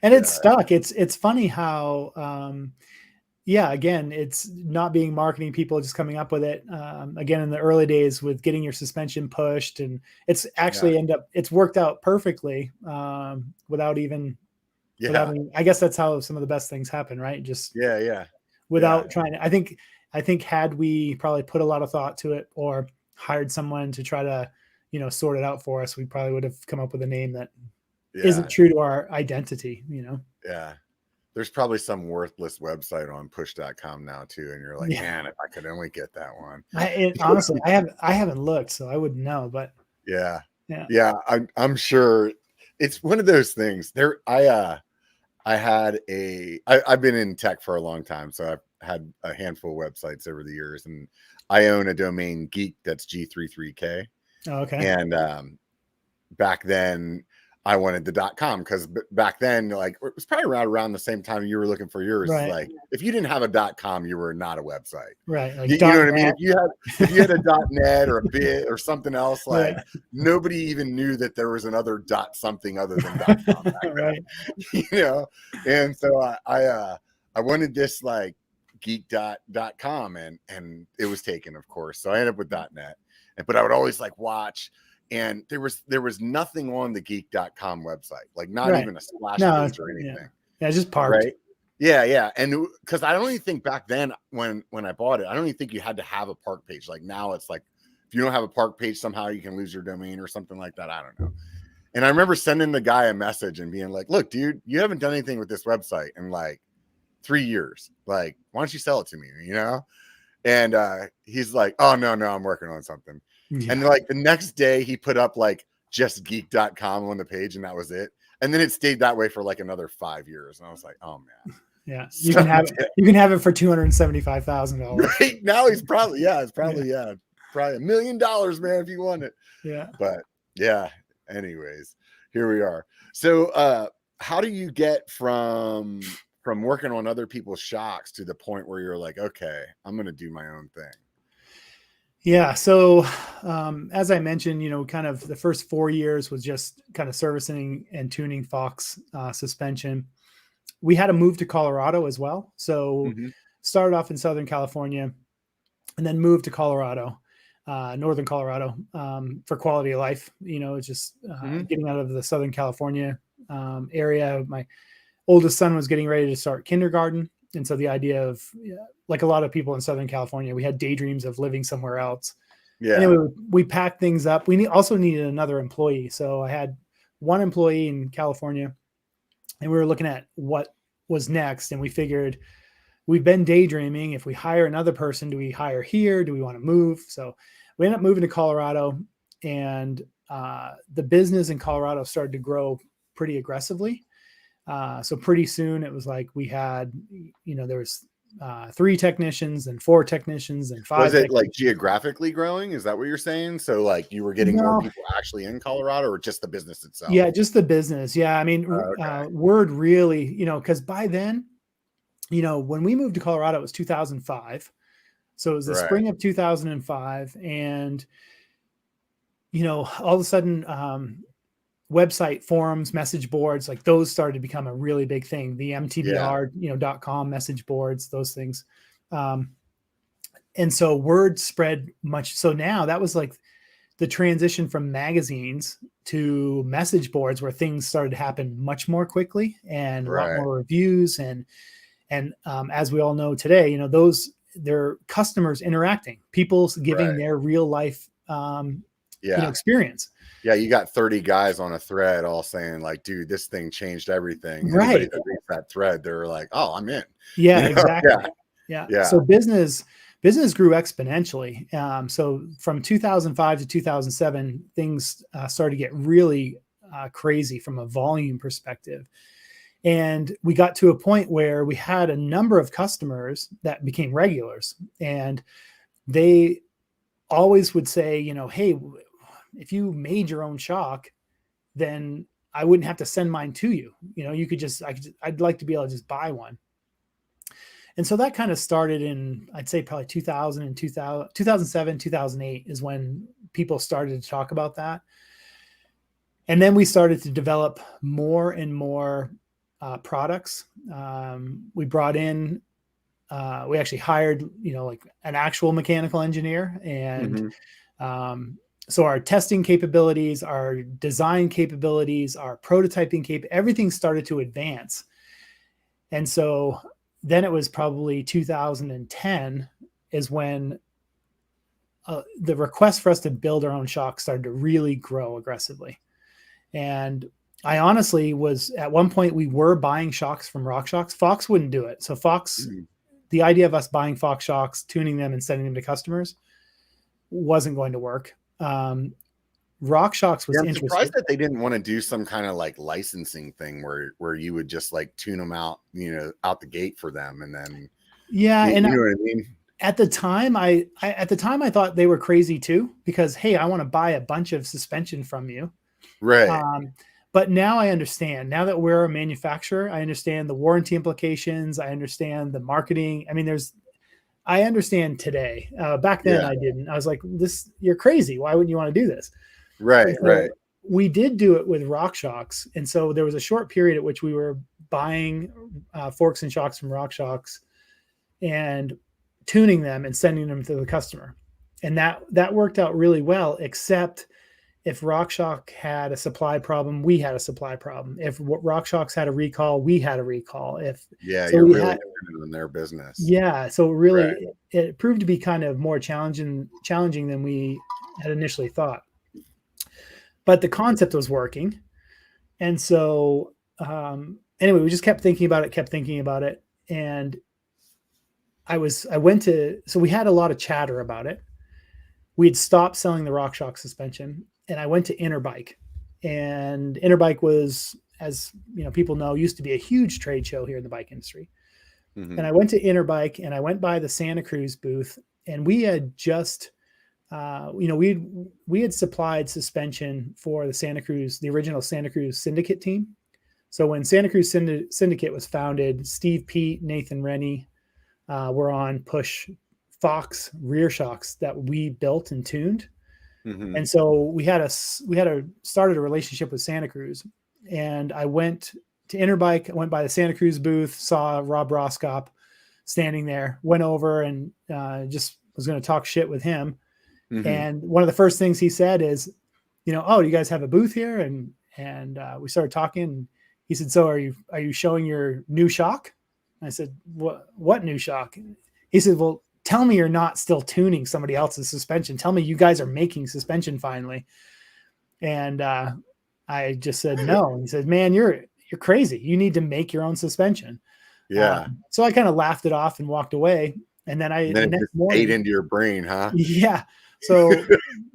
and it's stuck. It's funny how again, it's not being marketing people, just coming up with it. Again, in the early days with getting your suspension pushed, and it's actually it's worked out perfectly without even I guess that's how some of the best things happen, right? Just without trying to, I think had we probably put a lot of thought to it or hired someone to try to, sort it out for us, we probably would have come up with a name that isn't true to our identity, Yeah. There's probably some worthless website on push.com now too. And you're like, man, if I could only get that one. Honestly, I haven't looked, so I wouldn't know, but I'm sure it's one of those things there. I've been in tech for a long time, so I've had a handful of websites over the years, and I own a domain Geek, that's G33K. Oh, okay. And back then I wanted the .com because back then, like it was probably around the same time you were looking for yours. Right. Like if you didn't have a .com, you were not a website. Right. Like you know what I mean? If you had a .net or a bit or something else, like nobody even knew that there was another something other than .com back then. Right. You know, and so I wanted this like geek.com and it was taken, of course. So I ended up with .net, but I would always like watch. And there was nothing on the geek.com website, like not even a splash page or anything. Yeah, just parked. Right? Yeah. And because I don't even think back then when I bought it, I don't even think you had to have a park page. Like now it's like, if you don't have a park page, somehow you can lose your domain or something like that. I don't know. And I remember sending the guy a message and being like, look, dude, you haven't done anything with this website in like 3 years. Like, why don't you sell it to me? You know? And he's like, oh, no, I'm working on something. Yeah. And like the next day he put up like just geek.com on the page and that was it. And then it stayed that way for like another 5 years. And I was like, oh man. Yeah. You can have it for $275,000. Right now he's probably, probably $1 million, man, if you want it. Yeah. But yeah, anyways, here we are. So how do you get from working on other people's shocks to the point where you're like, okay, I'm going to do my own thing? Yeah. So, as I mentioned, kind of the first 4 years was just kind of servicing and tuning Fox suspension. We had to move to Colorado as well. So started off in Southern California and then moved to Colorado, Northern Colorado, for quality of life. It's just getting out of the Southern California area. My oldest son was getting ready to start kindergarten. And so the idea of, like a lot of people in Southern California, we had daydreams of living somewhere else. Yeah. Anyway, we packed things up. We also needed another employee. So I had one employee in California and we were looking at what was next. And we figured we've been daydreaming. If we hire another person, do we hire here? Do we want to move? So we ended up moving to Colorado, and the business in Colorado started to grow pretty aggressively. So pretty soon it was like we had, there was 3 technicians and 4 technicians and 5. Was it like geographically growing? Is that what you're saying? So like you were getting more people actually in Colorado, or just the business itself? Yeah, just the business. Yeah. I mean, word really, because by then, when we moved to Colorado, it was 2005. So it was the spring of 2005. And, all of a sudden, website forums, message boards, like those started to become a really big thing. The MTBR, .com message boards, those things. And so word spread much. So now that was like the transition from magazines to message boards, where things started to happen much more quickly and a lot more reviews. And as we all know today, they're customers interacting, people giving their real life, experience. Yeah, you got 30 guys on a thread all saying like, dude, this thing changed everything. Right. Anybody that reads that thread, they're like, oh, I'm in. Yeah, exactly. Yeah. So business grew exponentially. So from 2005 to 2007, things started to get really crazy from a volume perspective. And we got to a point where we had a number of customers that became regulars, and they always would say, hey, if you made your own shock, then I wouldn't have to send mine to you. You could I'd like to be able to just buy one. And so that kind of started in, I'd say probably 2007, 2008 is when people started to talk about that. And then we started to develop more and more products. We brought in, we actually hired, like an actual mechanical engineer, and so our testing capabilities, our design capabilities, our prototyping everything started to advance. And so then it was probably 2010 is when the request for us to build our own shocks started to really grow aggressively. And I honestly was, at one point we were buying shocks from RockShox. Fox wouldn't do it. So Fox, the idea of us buying Fox shocks, tuning them and sending them to customers wasn't going to work. RockShox was interesting. I'm surprised that they didn't want to do some kind of like licensing thing where you would just like tune them out, out the gate for them, and then you know what I mean? At the time, I thought they were crazy too, because hey, I want to buy a bunch of suspension from you, right? But now I understand. Now that we're a manufacturer, I understand the warranty implications. I understand the marketing. I mean, I understand today. Back then, I didn't. I was like, you're crazy. Why wouldn't you want to do this? Right, right. We did do it with RockShox. And so there was a short period at which we were buying forks and shocks from RockShox and tuning them and sending them to the customer. And that worked out really well, except if RockShox had a supply problem, we had a supply problem. If RockShox had a recall, we had a recall. You're really dependent on their business. Yeah, so really, it proved to be kind of more challenging than we had initially thought. But the concept was working, and so anyway, we just kept thinking about it, and so we had a lot of chatter about it. We'd stopped selling the RockShox suspension. And I went to Interbike, and Interbike was, as you know, people know, used to be a huge trade show here in the bike industry. Mm-hmm. And I went to Interbike, and I went by the Santa Cruz booth, and we had just, we had supplied suspension for the original Santa Cruz Syndicate team. So when Santa Cruz Syndicate was founded, Steve Pete, Nathan Rennie were on push Fox rear shocks that we built and tuned. Mm-hmm. And so we started a relationship with Santa Cruz, and I went to Interbike. I went by the Santa Cruz booth, saw Rob Roskop standing there, went over and just was going to talk shit with him. Mm-hmm. And one of the first things he said is, oh, do you guys have a booth here? And we started talking. And he said, so are you showing your new shock? And I said, what new shock? He said, well, tell me you're not still tuning somebody else's suspension. Tell me you guys are making suspension finally. And I just said no. And he said, man, you're crazy. You need to make your own suspension. Yeah. So I kind of laughed it off and walked away. And then the next morning, ate into your brain, huh? Yeah. So,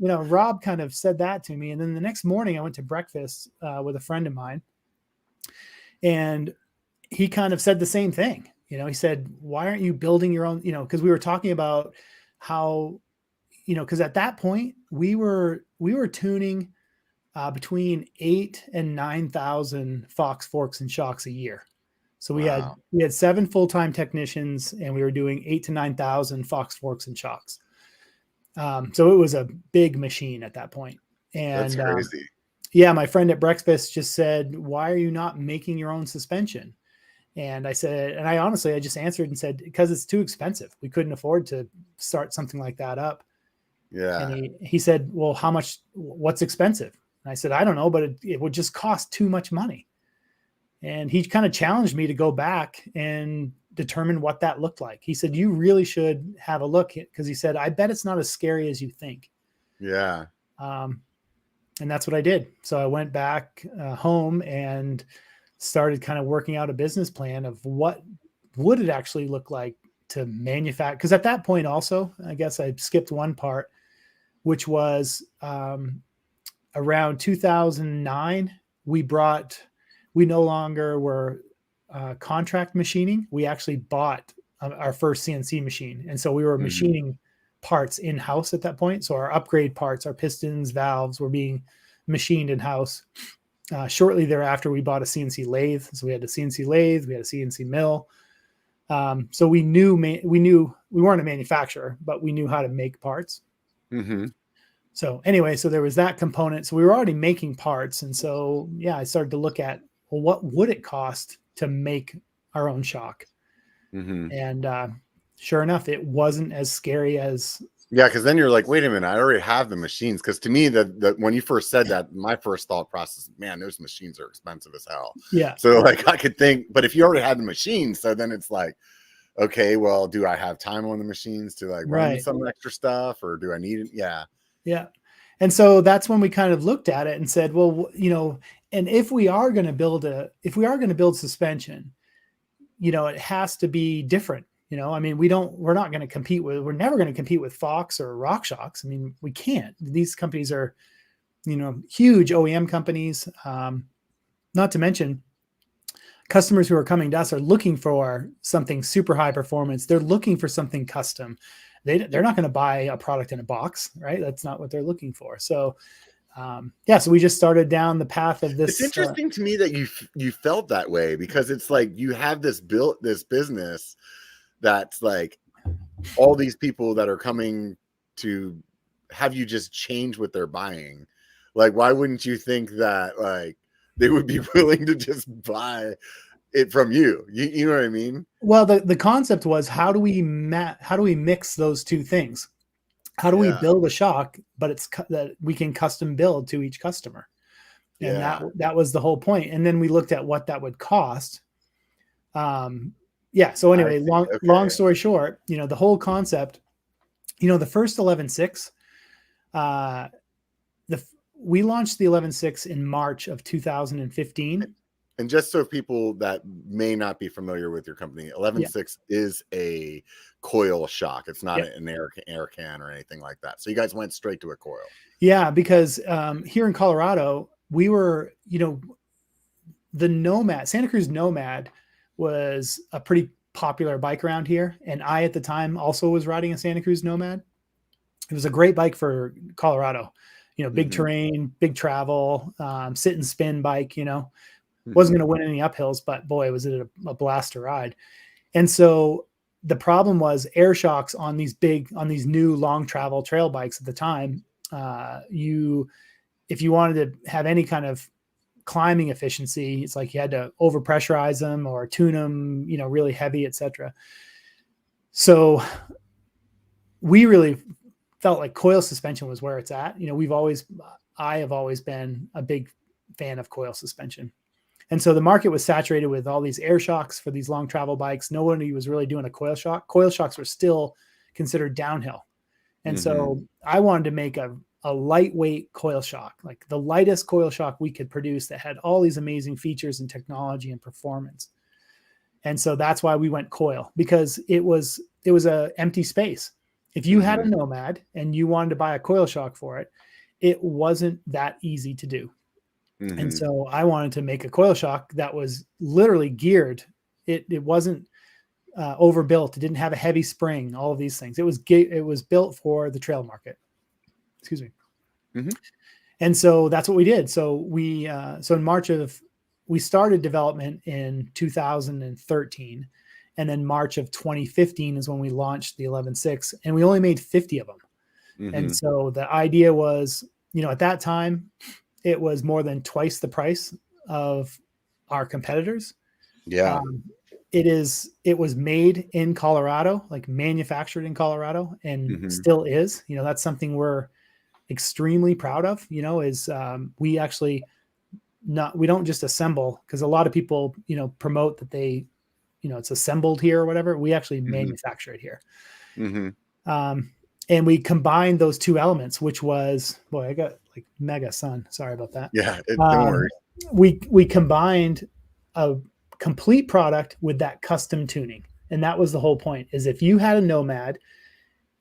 Rob kind of said that to me. And then the next morning I went to breakfast with a friend of mine, and he kind of said the same thing. He said, why aren't you building your own, because we were talking about how, because at that point we were tuning between 8,000 and 9,000 Fox forks and shocks a year. So we had 7 full-time technicians, and we were doing 8,000 to 9,000 Fox forks and shocks. So it was a big machine at that point. And that's crazy. My friend at breakfast just said, why are you not making your own suspension? And I said, and I just answered and said, because it's too expensive. We couldn't afford to start something like that up. Yeah. And he said, well, how much, what's expensive? And I said, I don't know, but it would just cost too much money. And he kind of challenged me to go back and determine what that looked like. He said, you really should have a look, because he said, I bet it's not as scary as you think. Yeah. And that's what I did. So I went back home and started kind of working out a business plan of what would it actually look like to manufacture. Because at that point also, I guess I skipped one part, which was around 2009, we no longer were contract machining. We actually bought our first CNC machine. And so we were machining parts in-house at that point. So our upgrade parts, our pistons, valves were being machined in-house. Shortly thereafter, we bought a CNC lathe. So we had a CNC lathe, we had a CNC mill. So we knew we weren't a manufacturer, but we knew how to make parts. Mm-hmm. So anyway, so there was that component. So we were already making parts. And so, I started to look at, well, what would it cost to make our own shock? Mm-hmm. And sure enough, it wasn't as scary as... Yeah, because then you're like, wait a minute, I already have the machines. Because to me, the when you first said that, my first thought process, man, those machines are expensive as hell. Yeah. So like I could think, but if you already had the machines, so then it's like, okay, well, do I have time on the machines to like run some extra stuff, or do I need it? Yeah. Yeah. And so that's when we kind of looked at it and said, well, and if we are going to build suspension, it has to be different. I mean, we're never going to compete with Fox or RockShox. I mean, we can't. These companies are, huge OEM companies. Not to mention, customers who are coming to us are looking for something super high performance. They're looking for something custom. They're not going to buy a product in a box, right? That's not what they're looking for. So So we just started down the path of this. It's interesting to me that you felt that way, because it's like you have this business that's like all these people that are coming to have you just change what they're buying. Like, why wouldn't you think that like they would be willing to just buy it from you? You know what I mean? Well, the concept was, how do we mix those two things? How do we build a shock, but it's that we can custom build to each customer? And that was the whole point. And then we looked at what that would cost. So anyway, long story short, the whole concept, the first 11.6, we launched the 11.6 in March of 2015. And just so people that may not be familiar with your company, 11.6 is a coil shock. It's not an air can or anything like that. So you guys went straight to a coil. Yeah, because here in Colorado, we were, the Nomad, Santa Cruz Nomad was a pretty popular bike around here. And I, at the time, also was riding a Santa Cruz Nomad. It was a great bike for Colorado, big terrain, big travel, sit and spin bike, wasn't going to win any uphills, but boy, was it a blast to ride. And so the problem was air shocks on these new long travel trail bikes at the time. If you wanted to have any kind of climbing efficiency, it's like you had to overpressurize them or tune them, really heavy, etc. So we really felt like coil suspension was where it's at. I have always been a big fan of coil suspension. And so the market was saturated with all these air shocks for these long travel bikes. Nobody was really doing a coil shock. Coil shocks were still considered downhill. And so I wanted to make a lightweight coil shock, like the lightest coil shock we could produce that had all these amazing features and technology and performance. And so that's why we went coil, because it was a empty space. If you had a Nomad and you wanted to buy a coil shock for it, it wasn't that easy to do. And so I wanted to make a coil shock that was literally geared. It wasn't overbuilt. It didn't have a heavy spring, all of these things. It was built for the trail market. Excuse me. And so that's what we did. So in March we started development in 2013, and then March of 2015 is when we launched the 11.6, and we only made 50 of them. And so the idea was, at that time, it was more than twice the price of our competitors. Yeah. It was made in Colorado, like manufactured in Colorado, and still is. That's something we're extremely proud of, is we actually we don't just assemble, because a lot of people, promote that they, it's assembled here or whatever. We actually manufacture it here. And we combined those two elements, which was, boy, I got like mega sun. Sorry about that. Yeah. Don't worry. We combined a complete product with that custom tuning. And that was the whole point, is if you had a Nomad,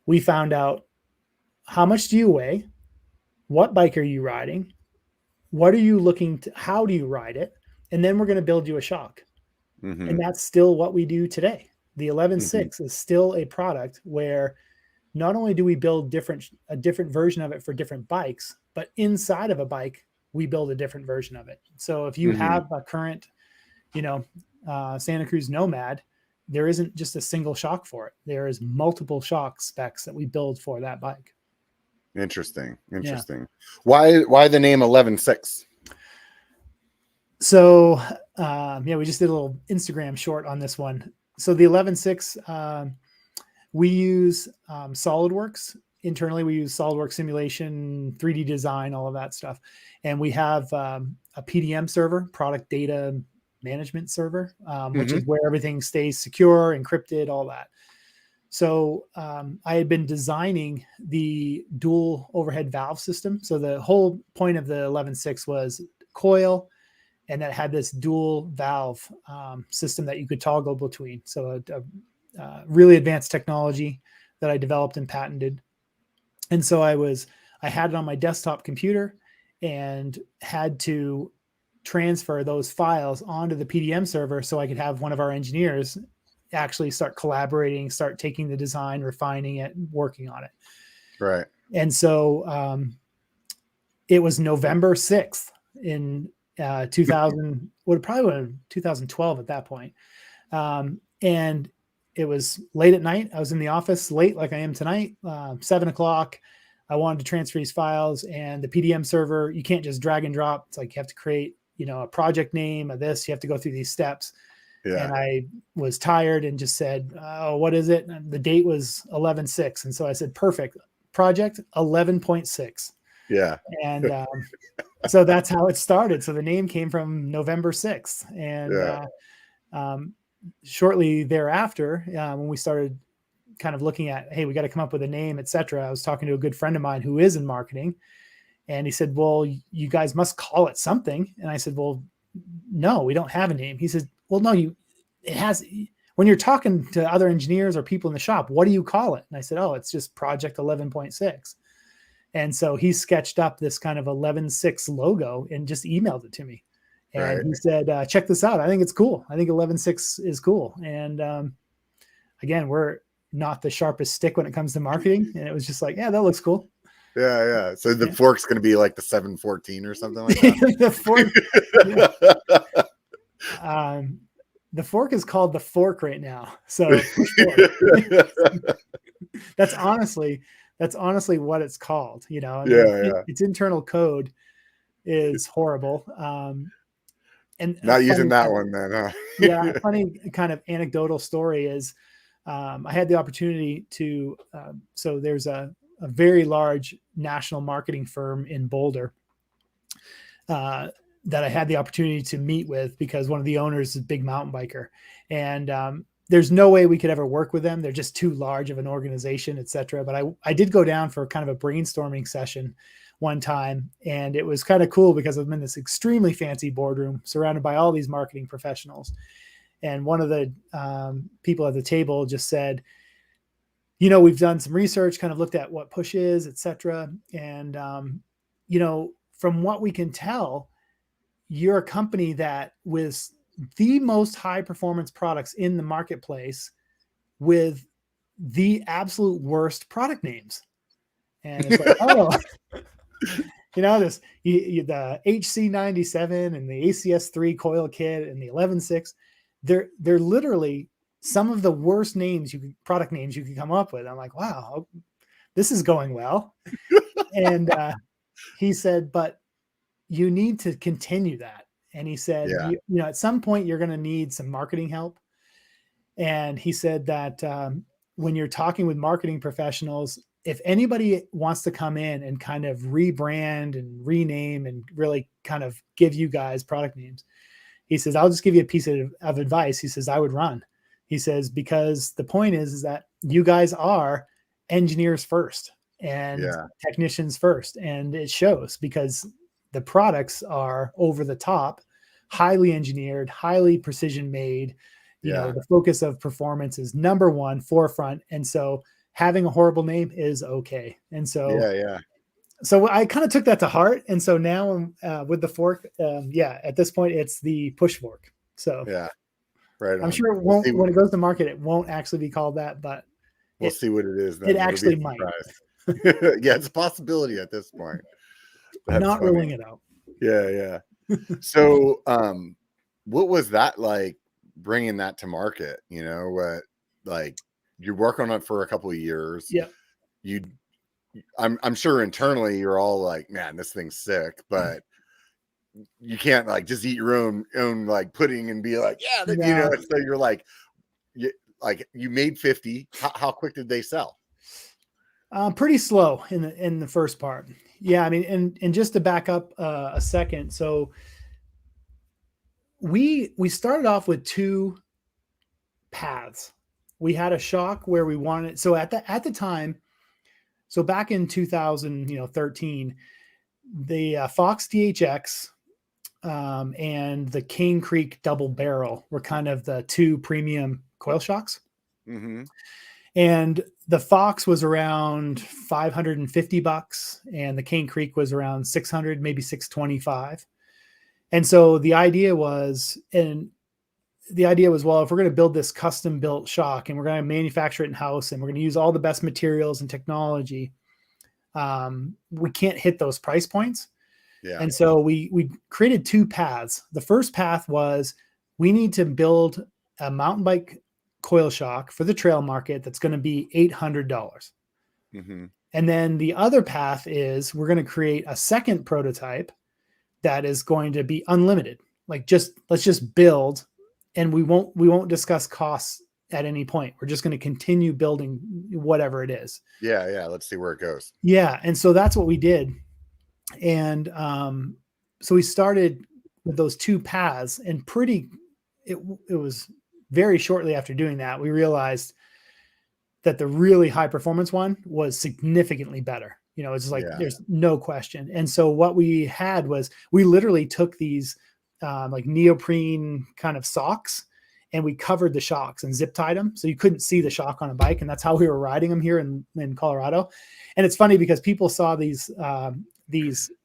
we found out, how much do you weigh? What bike are you riding? What are you looking to, how do you ride it? And then we're going to build you a shock. And that's still what we do today. The 11.6 is still a product where not only do we build a different version of it for different bikes, but inside of a bike, we build a different version of it. So if you have a current, Santa Cruz Nomad, there isn't just a single shock for it. There is multiple shock specs that we build for that bike. Interesting. Yeah. Why the name 11.6? So, we just did a little Instagram short on this one. So the 11.6, we use SolidWorks. Internally, we use SolidWorks simulation, 3D design, all of that stuff. And we have a PDM server, product data management server, which is where everything stays secure, encrypted, all that. So I had been designing the dual overhead valve system. So the whole point of the 11.6 was coil, and that had this dual valve system that you could toggle between. So a really advanced technology that I developed and patented. And so I had it on my desktop computer and had to transfer those files onto the PDM server so I could have one of our engineers actually start collaborating, start taking the design, refining it, working on it. Right. And so it was November 6th in 2000, would probably have 2012 at that point. And it was late at night. I was in the office late, like I am tonight, 7:00. I wanted to transfer these files, and the PDM server, you can't just drag and drop. It's like you have to create, a project name of this. You have to go through these steps. Yeah. And I was tired and just said, "Oh, what is it?" And the date was 11/6. And so I said, "Perfect. Project 11.6. Yeah. And so that's how it started. So the name came from November 6th. And shortly thereafter, when we started kind of looking at, hey, we got to come up with a name, etc., I was talking to a good friend of mine who is in marketing. And he said, "Well, you guys must call it something." And I said, "Well, no, we don't have a name." He said, "Well, no, when you're talking to other engineers or people in the shop, what do you call it?" And I said, "Oh, it's just Project 11.6. And so he sketched up this kind of 11.6 logo and just emailed it to me. And he said, "Check this out. I think it's cool. I think 11.6 is cool." And again, we're not the sharpest stick when it comes to marketing. And it was just like, yeah, that looks cool. Yeah. So the fork's going to be like the 714 or something like that. The fork is called the fork right now. So that's honestly what it's called. Its internal code is horrible. And not using that one then, huh? Yeah, a funny kind of anecdotal story is I had the opportunity to so there's a very large national marketing firm in Boulder that I had the opportunity to meet with because one of the owners is a big mountain biker. And there's no way we could ever work with them. They're just too large of an organization, et cetera. But I did go down for kind of a brainstorming session one time. And it was kind of cool because I'm in this extremely fancy boardroom surrounded by all these marketing professionals. And one of the people at the table just said, "We've done some research, kind of looked at what push is, et cetera. And, from what we can tell, you're a company that with the most high performance products in the marketplace with the absolute worst product names." And it's like, oh, the HC97 and the ACS3 coil kit and the 11.6, they're literally some of the worst product names you could come up with. I'm like, wow, this is going well. And he said, "But you need to continue that." And he said, at some point you're going to need some marketing help. And he said that when you're talking with marketing professionals, if anybody wants to come in and kind of rebrand and rename and really kind of give you guys product names, he says, "I'll just give you a piece of advice." He says, "I would run." He says, because the point is that you guys are engineers first and technicians first. And it shows because the products are over the top, highly engineered, highly precision made. The focus of performance is number one, forefront. And so having a horrible name is okay. And so, so I kind of took that to heart. And so now with the fork, at this point, it's the push fork. So right. I'm sure it won't, when it goes to market, it won't actually be called that, but we'll see what it is. Then. It actually might. It's a possibility at this point. I'm not ruling it out. Yeah. So, what was that like bringing that to market? You work on it for a couple of years. Yeah. I'm sure internally you're all like, "Man, this thing's sick," but you can't like just eat your own like pudding and be like, so you're like, you made 50. How quick did they sell? Pretty slow in the first part. Yeah. I mean, and just to back up a second. So we started off with two paths. We had a shock where we wanted, so at the time, so back in 2013, the Fox DHX and the Cane Creek Double Barrel were kind of the two premium coil shocks. Mm-hmm. And the Fox was around $550 and the Cane Creek was around 600, maybe 625. And so the idea was, well, if we're going to build this custom built shock and we're going to manufacture it in house and we're going to use all the best materials and technology, we can't hit those price points. Yeah. And so we created two paths. The first path was we need to build a mountain bike coil shock for the trail market that's going to be $800. Mm-hmm. And then the other path is we're going to create a second prototype that is going to be unlimited. Like let's just build, and we won't discuss costs at any point. We're just going to continue building whatever it is. Yeah. Yeah. Let's see where it goes. Yeah. And so that's what we did. And so we started with those two paths, and it was very shortly after doing that, we realized that the really high performance one was significantly better. It's like, there's no question. And so what we had was we literally took these like neoprene kind of socks, and we covered the shocks and zip tied them so you couldn't see the shock on a bike. And that's how we were riding them here in Colorado. And it's funny because people saw these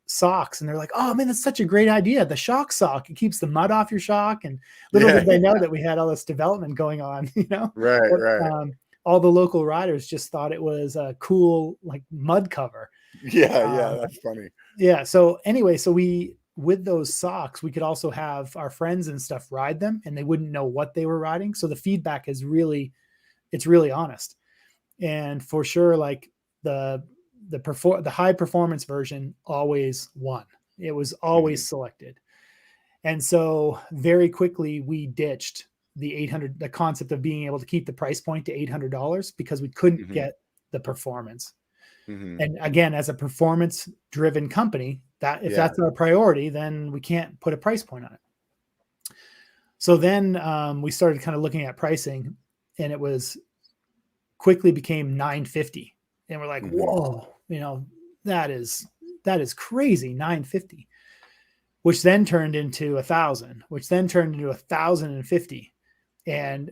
socks and they're like, oh man, that's such a great idea. The shock sock, it keeps the mud off your shock. And little did they know that we had all this development going on, Right. All the local riders just thought it was a cool like mud cover. Yeah. That's funny. Yeah. So anyway, with those socks, we could also have our friends and stuff ride them, and they wouldn't know what they were riding. So the feedback is really honest. And for sure, like the high performance version always won. It was always selected. And so very quickly we ditched the concept of being able to keep the price point to $800 because we couldn't get the performance. And again, as a performance driven company, that if that's our priority, then we can't put a price point on it. So then we started kind of looking at pricing, and it was quickly became $950. And we're like, whoa, that is crazy, $950, which then turned into $1,000, which then turned into $1,050. And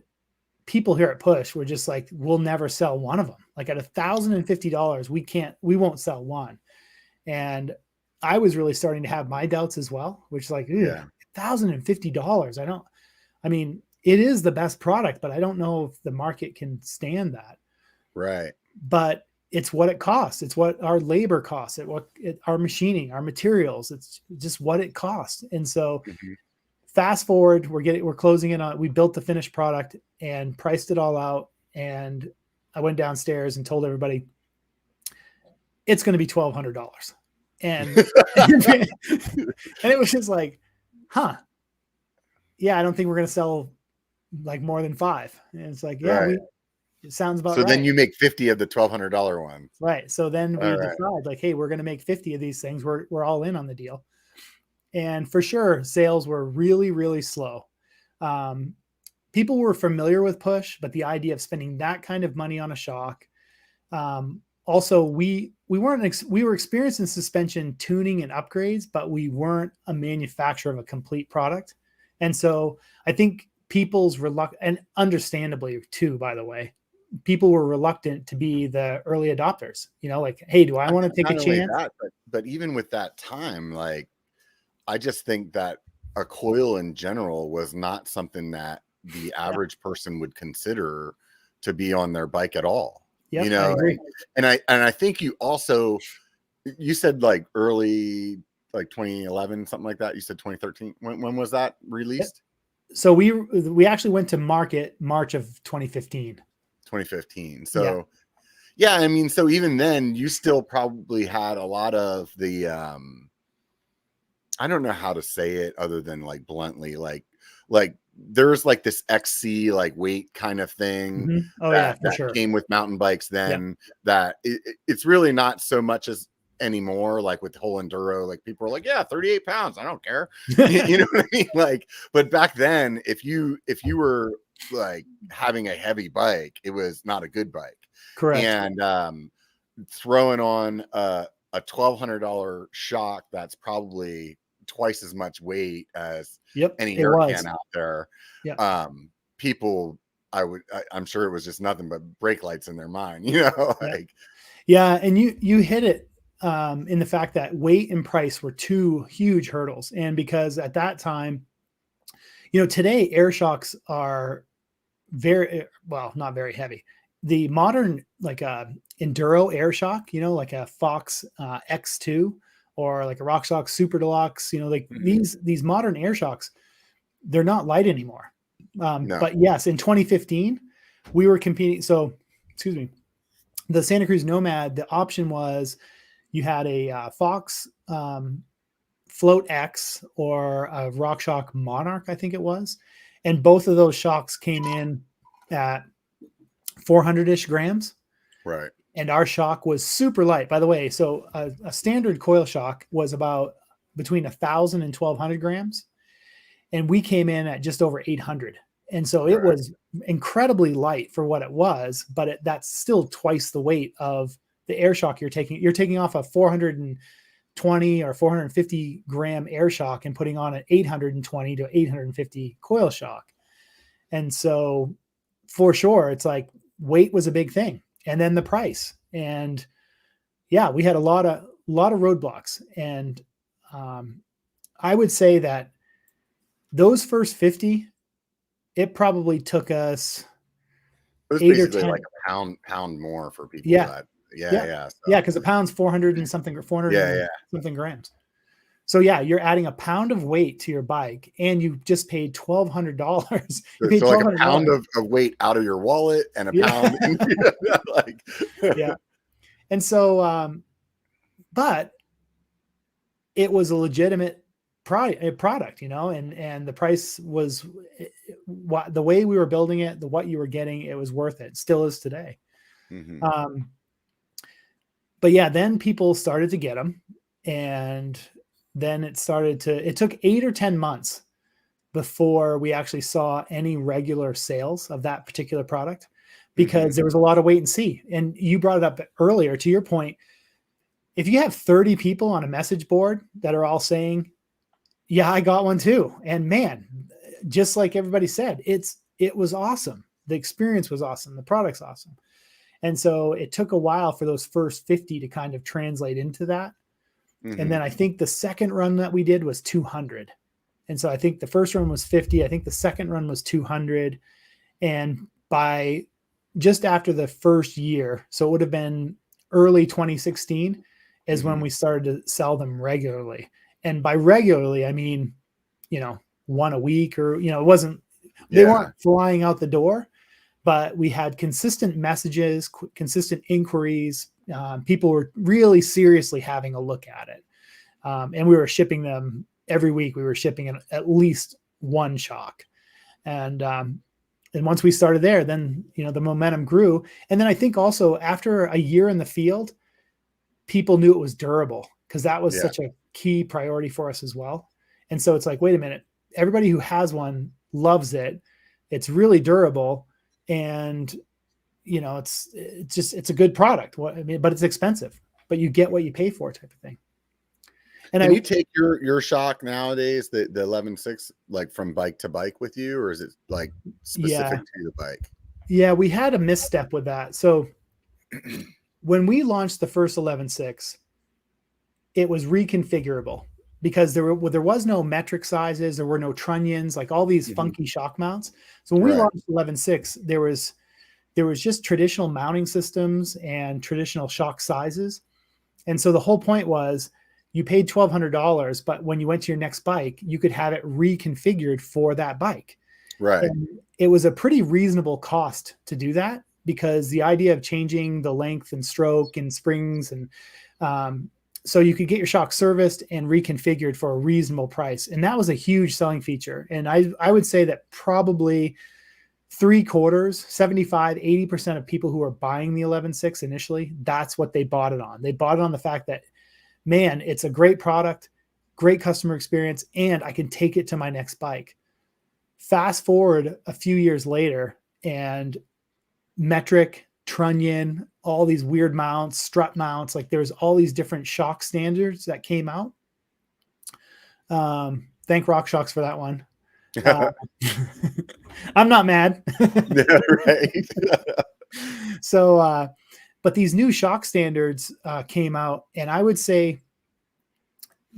people here at Push were just like, we'll never sell one of them. Like at $1,050, we won't sell one. And I was really starting to have my doubts as well, which is like, $1,050. It is the best product, but I don't know if the market can stand that. Right. But it's what it costs. It's what our labor costs. Our machining, our materials. It's just what it costs. And so fast forward, we're closing in on, we built the finished product and priced it all out. And I went downstairs and told everybody it's going to be $1,200. And, and it was just like, yeah, I don't think we're going to sell like more than 5. And it's like, it sounds about right. So then you make 50 of the $1,200 ones. Right. So then we decide like, hey, we're going to make 50 of these things. We're all in on the deal. And for sure, sales were really, really slow. People were familiar with Push, but the idea of spending that kind of money on a shock. Also, we were experiencing suspension tuning and upgrades, but we weren't a manufacturer of a complete product. And so I think people's reluctant, and understandably too, by the way, people were reluctant to be the early adopters, like, hey, do I want to take a chance? But even with that time, like, I just think that a coil in general was not something that the average person would consider to be on their bike at all. Yep, I agree. And I think you said like early, like 2011, something like that. You said 2013. When was that released? So we actually went to market March of 2015. 2015. So so even then you still probably had a lot of the I don't know how to say it other than like bluntly, like there's like this XC like weight kind of thing that came with mountain bikes then that it's really not so much as anymore, like with the whole enduro, like people are like, 38 pounds, I don't care. You know what I mean? Like, but back then, if you were like having a heavy bike, it was not a good bike. Correct. And throwing on a $1,200 shock that's probably twice as much weight as any Hurricane out there. People, I'm sure it was just nothing but brake lights in their mind, like. And you hit it in the fact that weight and price were two huge hurdles. And because at that time, today air shocks are not very heavy. The modern like enduro air shock, like a Fox X2 or like a RockShox Super Deluxe, like these modern air shocks, they're not light anymore. No. But yes, in 2015, we were competing. So, excuse me, the Santa Cruz Nomad, the option was you had a Fox Float X or a RockShox Monarch, I think it was. And both of those shocks came in at 400-ish grams. Right. And our shock was super light, by the way. So a standard coil shock was about between 1,000 and 1,200 grams. And we came in at just over 800. And so it was incredibly light for what it was, but that's still twice the weight of the air shock you're taking. You're taking off a 420 or 450 gram air shock and putting on an 820 to 850 coil shock. And so for sure, it's like weight was a big thing. And then the price. And yeah, we had a lot of roadblocks. And I would say that those first 50, it probably took us it was 8 or 10, like a pound more for people. Yeah. So. Because a pound's 400 and something or 400 something grams. So yeah, you're adding a pound of weight to your bike, and you just paid $1,200. So like a pound of weight out of your wallet and a pound. Yeah. And so, but it was a legitimate product, and the price was the way we were building it, what you were getting, it was worth it. Still is today. But yeah, then people started to get them, and then it took 8 or 10 months before we actually saw any regular sales of that particular product, because there was a lot of wait and see. And you brought it up earlier, to your point, if you have 30 people on a message board that are all saying, yeah, I got one too. And man, just like everybody said, it was awesome. The experience was awesome. The product's awesome. And so it took a while for those first 50 to kind of translate into that. And then I think the second run that we did was 200. And so I think the first run was 50. I think the second run was 200. And by just after the first year, so it would have been early 2016 is when we started to sell them regularly. And by regularly, I mean, one a week, or, it wasn't, they weren't flying out the door, but we had consistent messages, consistent inquiries. People were really seriously having a look at it. And we were shipping them every week. We were shipping at least one shock. And once we started there, then, the momentum grew. And then I think also after a year in the field, people knew it was durable, because that was such a key priority for us as well. And so it's like, wait a minute, everybody who has one loves it. It's really durable. And it's a good product. But it's expensive, but you get what you pay for, type of thing. And Can you take your shock nowadays, the 11.6, like from bike to bike with you, or is it like specific to your bike? Yeah, we had a misstep with that. So when we launched the first 11.6, it was reconfigurable, because there was no metric sizes, there were no trunnions, like all these funky shock mounts. So when we launched 11.6, there was just traditional mounting systems and traditional shock sizes. And so the whole point was you paid $1,200, but when you went to your next bike, you could have it reconfigured for that bike. Right. And it was a pretty reasonable cost to do that, because the idea of changing the length and stroke and springs, and so you could get your shock serviced and reconfigured for a reasonable price. And that was a huge selling feature. And I would say that probably 3/4, 75, 80% of people who were buying the 11.6 initially, that's what they bought it on. They bought it on the fact that, man, it's a great product, great customer experience, and I can take it to my next bike. Fast forward a few years later, and metric, trunnion, all these weird mounts, strut mounts, like there's all these different shock standards that came out. Thank RockShox for that one. I'm not mad. Yeah, right. So, but these new shock standards came out, and I would say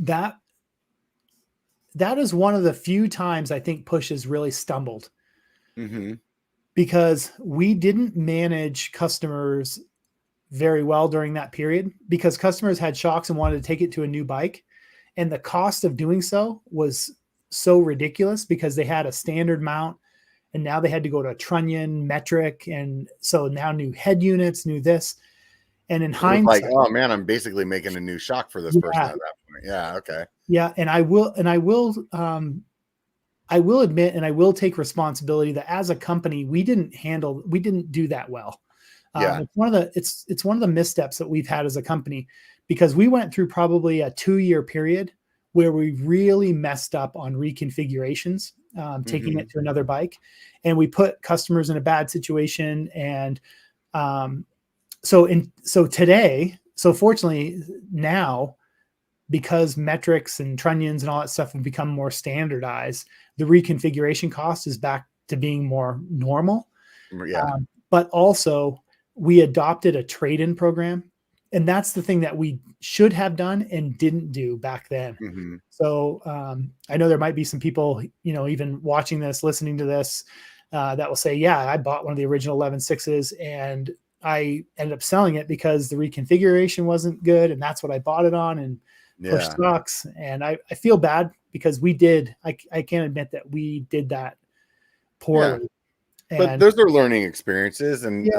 that is one of the few times I think Push has really stumbled, because we didn't manage customers very well during that period because customers had shocks and wanted to take it to a new bike. And the cost of doing so was so ridiculous because they had a standard mount and now they had to go to a trunnion metric. And so now new head units, new this. And in hindsight, like, oh man, I'm basically making a new shock for this person at that point. Yeah. Okay. Yeah. And I will admit, and I will take responsibility that as a company, we didn't do that well. Yeah. It's one of the missteps that we've had as a company because we went through probably a 2-year period where we really messed up on reconfigurations, taking it to another bike, and we put customers in a bad situation. And so fortunately now, because metrics and trunnions and all that stuff have become more standardized, the reconfiguration cost is back to being more normal. Yeah. But also we adopted a trade-in program, and that's the thing that we should have done and didn't do back then. So I know there might be some people, even watching this, listening to this, that will say, yeah, I bought one of the original 11.6s and I ended up selling it because the reconfiguration wasn't good. And that's what I bought it on, and push sucks. And I feel bad because I can't admit that we did that poorly. Yeah. But those are learning experiences, and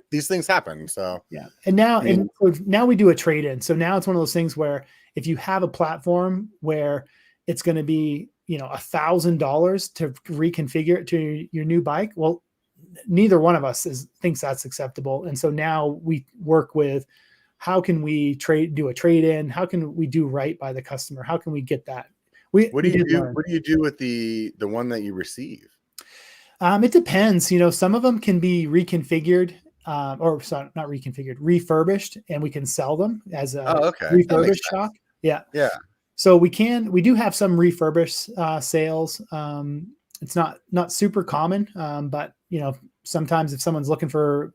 these things happen. So and now we do a trade-in. So now it's one of those things where if you have a platform where it's going to be $1,000 to reconfigure it to your new bike, well, neither one of us thinks that's acceptable. And so now we work with, how can we do a trade-in? How can we do right by the customer? How can we get that? What do you do with the one that you receive? It depends. Some of them can be reconfigured, refurbished, and we can sell them as a refurbished shock. Yeah. Yeah. So we do have some refurbished sales. It's not super common, but sometimes if someone's looking for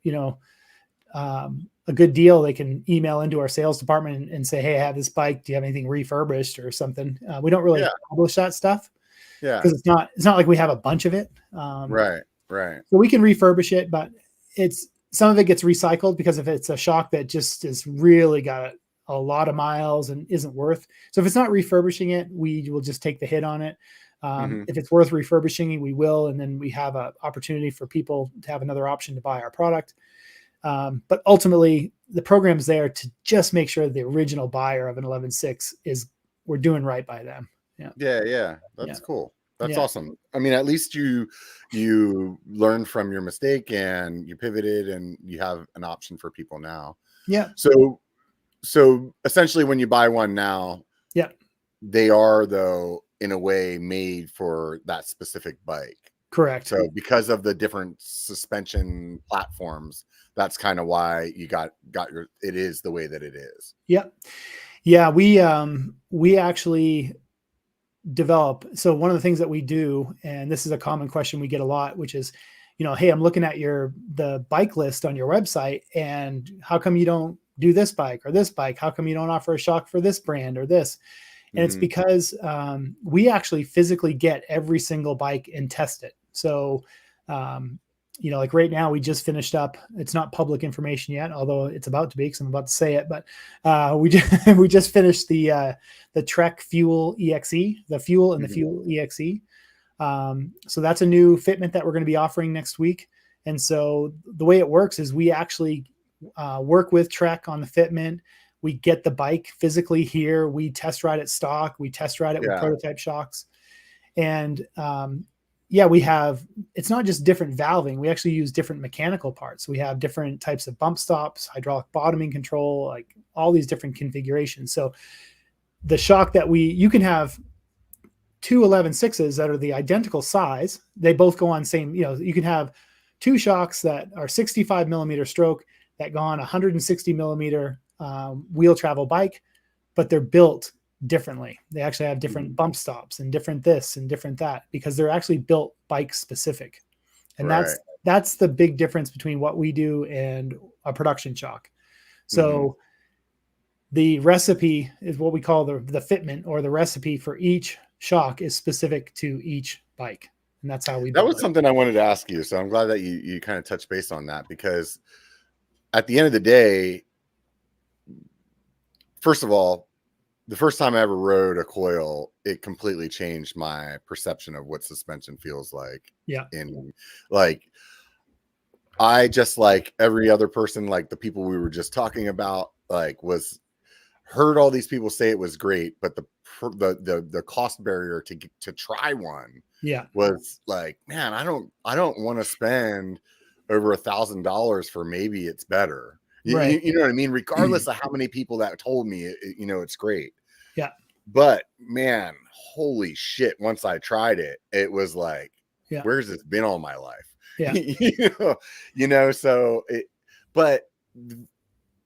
a good deal, they can email into our sales department and say, hey, I have this bike. Do you have anything refurbished or something? We don't really publish that stuff. Yeah. Because it's not like we have a bunch of it. Right. So we can refurbish it, but some of it gets recycled because if it's a shock that just is really got a lot of miles and isn't worth. So if it's not refurbishing it, we will just take the hit on it. If it's worth refurbishing, we will. And then we have an opportunity for people to have another option to buy our product. But ultimately the program's there to just make sure the original buyer of an 11.6 we're doing right by them. Yeah. That's cool. That's awesome. I mean, at least you learned from your mistake and you pivoted and you have an option for people now. Yeah. So essentially when you buy one now, they are though in a way made for that specific bike. Correct. So because of the different suspension platforms, that's kind of why you got it is the way that it is. Yep. Yeah. We actually develop. So one of the things that we do, and this is a common question we get a lot, which is, hey, I'm looking at the bike list on your website, and how come you don't do this bike or this bike? How come you don't offer a shock for this brand or this? And it's because we actually physically get every single bike and test it. So, like right now we just finished up, it's not public information yet, although it's about to be, because I'm about to say it, but we just finished the Trek Fuel EXE, the Fuel and the Fuel EXE. So that's a new fitment that we're going to be offering next week. And so the way it works is we actually work with Trek on the fitment. We get the bike physically here. We test ride it stock. We test ride it with prototype shocks. And it's not just different valving. We actually use different mechanical parts. We have different types of bump stops, hydraulic bottoming control, like all these different configurations. So the shock that you can have two 11.6s that are the identical size. They both go on same, you can have two shocks that are 65 millimeter stroke that go on 160 millimeter wheel travel bike, but they're built differently. They actually have different bump stops and different this and different that, because they're actually built bike specific. And that's the big difference between what we do and a production shock. So the recipe is what we call the fitment, or the recipe for each shock is specific to each bike. And that's how we do it. That was something I wanted to ask you. So I'm glad that you kind of touched base on that, because at the end of the day, first of all, the first time I ever rode a coil, it completely changed my perception of what suspension feels like. Yeah. And like, I just, like every other person, like the people we were just talking about, like heard all these people say it was great, but the cost barrier to try one was like, man, I don't want to spend over $1,000 for maybe it's better. You know what I mean? Regardless of how many people that told me, it's great. Yeah. But man, holy shit. Once I tried it, it was like, where's this been all my life? Yeah. So but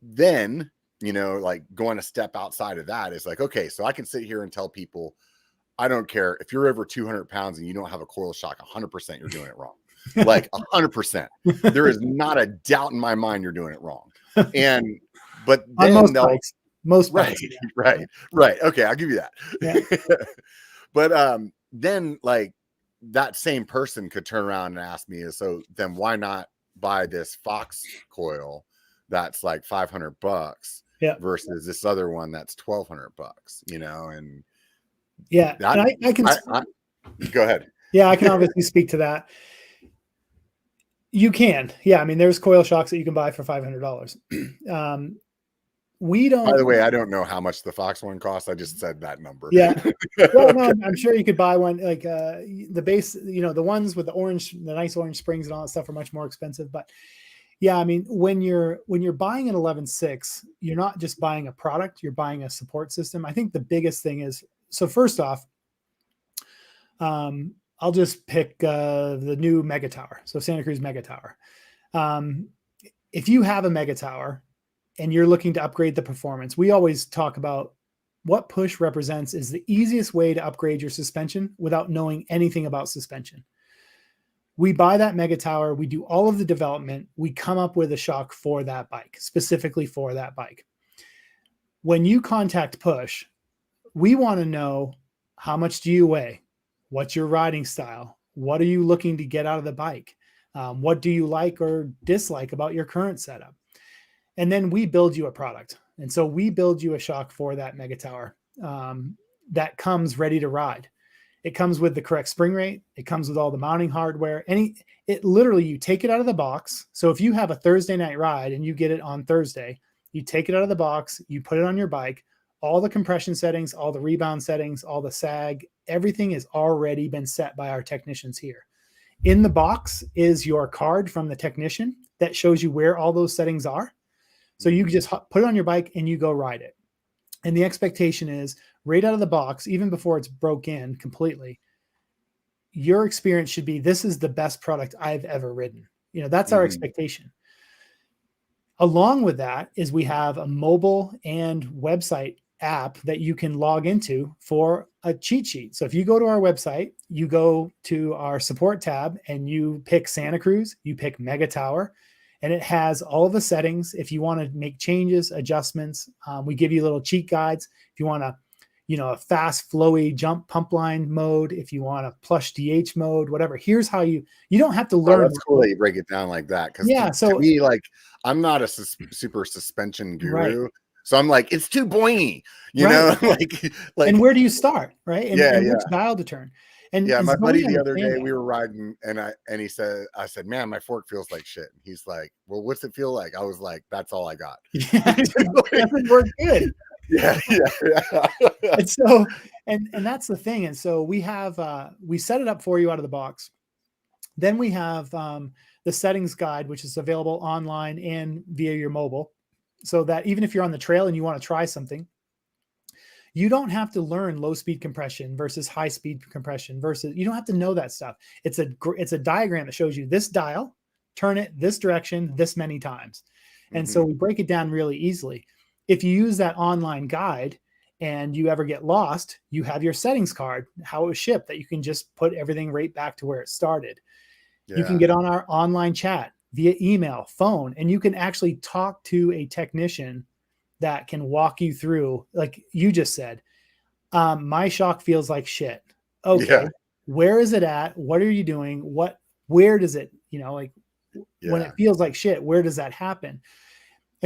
then, like going a step outside of that is like, okay, so I can sit here and tell people, I don't care if you're over 200 pounds and you don't have a coil shock, 100% you're doing it wrong. Like 100%. There is not a doubt in my mind you're doing it wrong. But then most bikes, right. Okay, I'll give you that. Yeah. But then like that same person could turn around and ask me, so then why not buy this Fox coil that's like $500 versus this other one that's $1,200, and I can go ahead. Yeah, I can obviously speak to that. You can. Yeah, I mean, there's coil shocks that you can buy for $500. We don't. By the way, I don't know how much the Fox one costs. I just said that number. Yeah. Well, no, I'm sure you could buy one like the base. The ones with the nice orange springs and all that stuff are much more expensive. But yeah, I mean, when you're buying an 11.6, you're not just buying a product; you're buying a support system. I think the biggest thing is, so first off, I'll just pick the new Mega Tower. So Santa Cruz Mega Tower. If you have a Mega Tower and you're looking to upgrade the performance, we always talk about what push represents is the easiest way to upgrade your suspension without knowing anything about suspension. We buy that Mega Tower, we do all of the development, we come up with a shock for that bike, specifically for that bike. When you contact Push, we want to know, how much do you weigh? What's your riding style? What are you looking to get out of the bike? What do you like or dislike about your current setup? And then we build you a product. And so we build you a shock for that Mega Tower that comes ready to ride. It comes with the correct spring rate. It comes with all the mounting hardware. It literally, you take it out of the box. So if you have a Thursday night ride and you get it on Thursday, you take it out of the box, you put it on your bike, all the compression settings, all the rebound settings, all the sag, everything has already been set by our technicians here. In the box is your card from the technician that shows you where all those settings are. So you just put it on your bike and you go ride it. And the expectation is right out of the box, even before it's broke in completely, your experience should be, this is the best product I've ever ridden. That's our expectation. Along with that is we have a mobile and website app that you can log into for a cheat sheet. So if you go to our website, you go to our support tab and you pick Santa Cruz, you pick Mega Tower, and it has all the settings. If you want to make changes, adjustments, we give you little cheat guides. If you want a fast, flowy jump pump line mode, if you want a plush DH mode, whatever, here's how you don't have to learn. That's cool that you break it down like that. Because to me, like, I'm not a super suspension guru. Right. So I'm like, it's too boingy, you know, like, and where do you start? Right. And which dial to turn. And my buddy the other day, we were riding and I said, man, my fork feels like shit. And he's like, well, what's it feel like? I was like, that's all I got. It doesn't work good. Yeah. And so, and that's the thing. And so we have, we set it up for you out of the box. Then we have the settings guide, which is available online and via your mobile. So that even if you're on the trail and you want to try something, you don't have to learn low speed compression versus high speed compression versus, you don't have to know that stuff. It's a diagram that shows you this dial, turn it this direction, this many times. And so we break it down really easily. If you use that online guide and you ever get lost, you have your settings card, how it was shipped, that you can just put everything right back to where it started. Yeah. You can get on our online chat via email, phone, and you can actually talk to a technician that can walk you through, like you just said, my shock feels like shit. Okay. Where is it at? What are you doing? Where does it, when it feels like shit, where does that happen?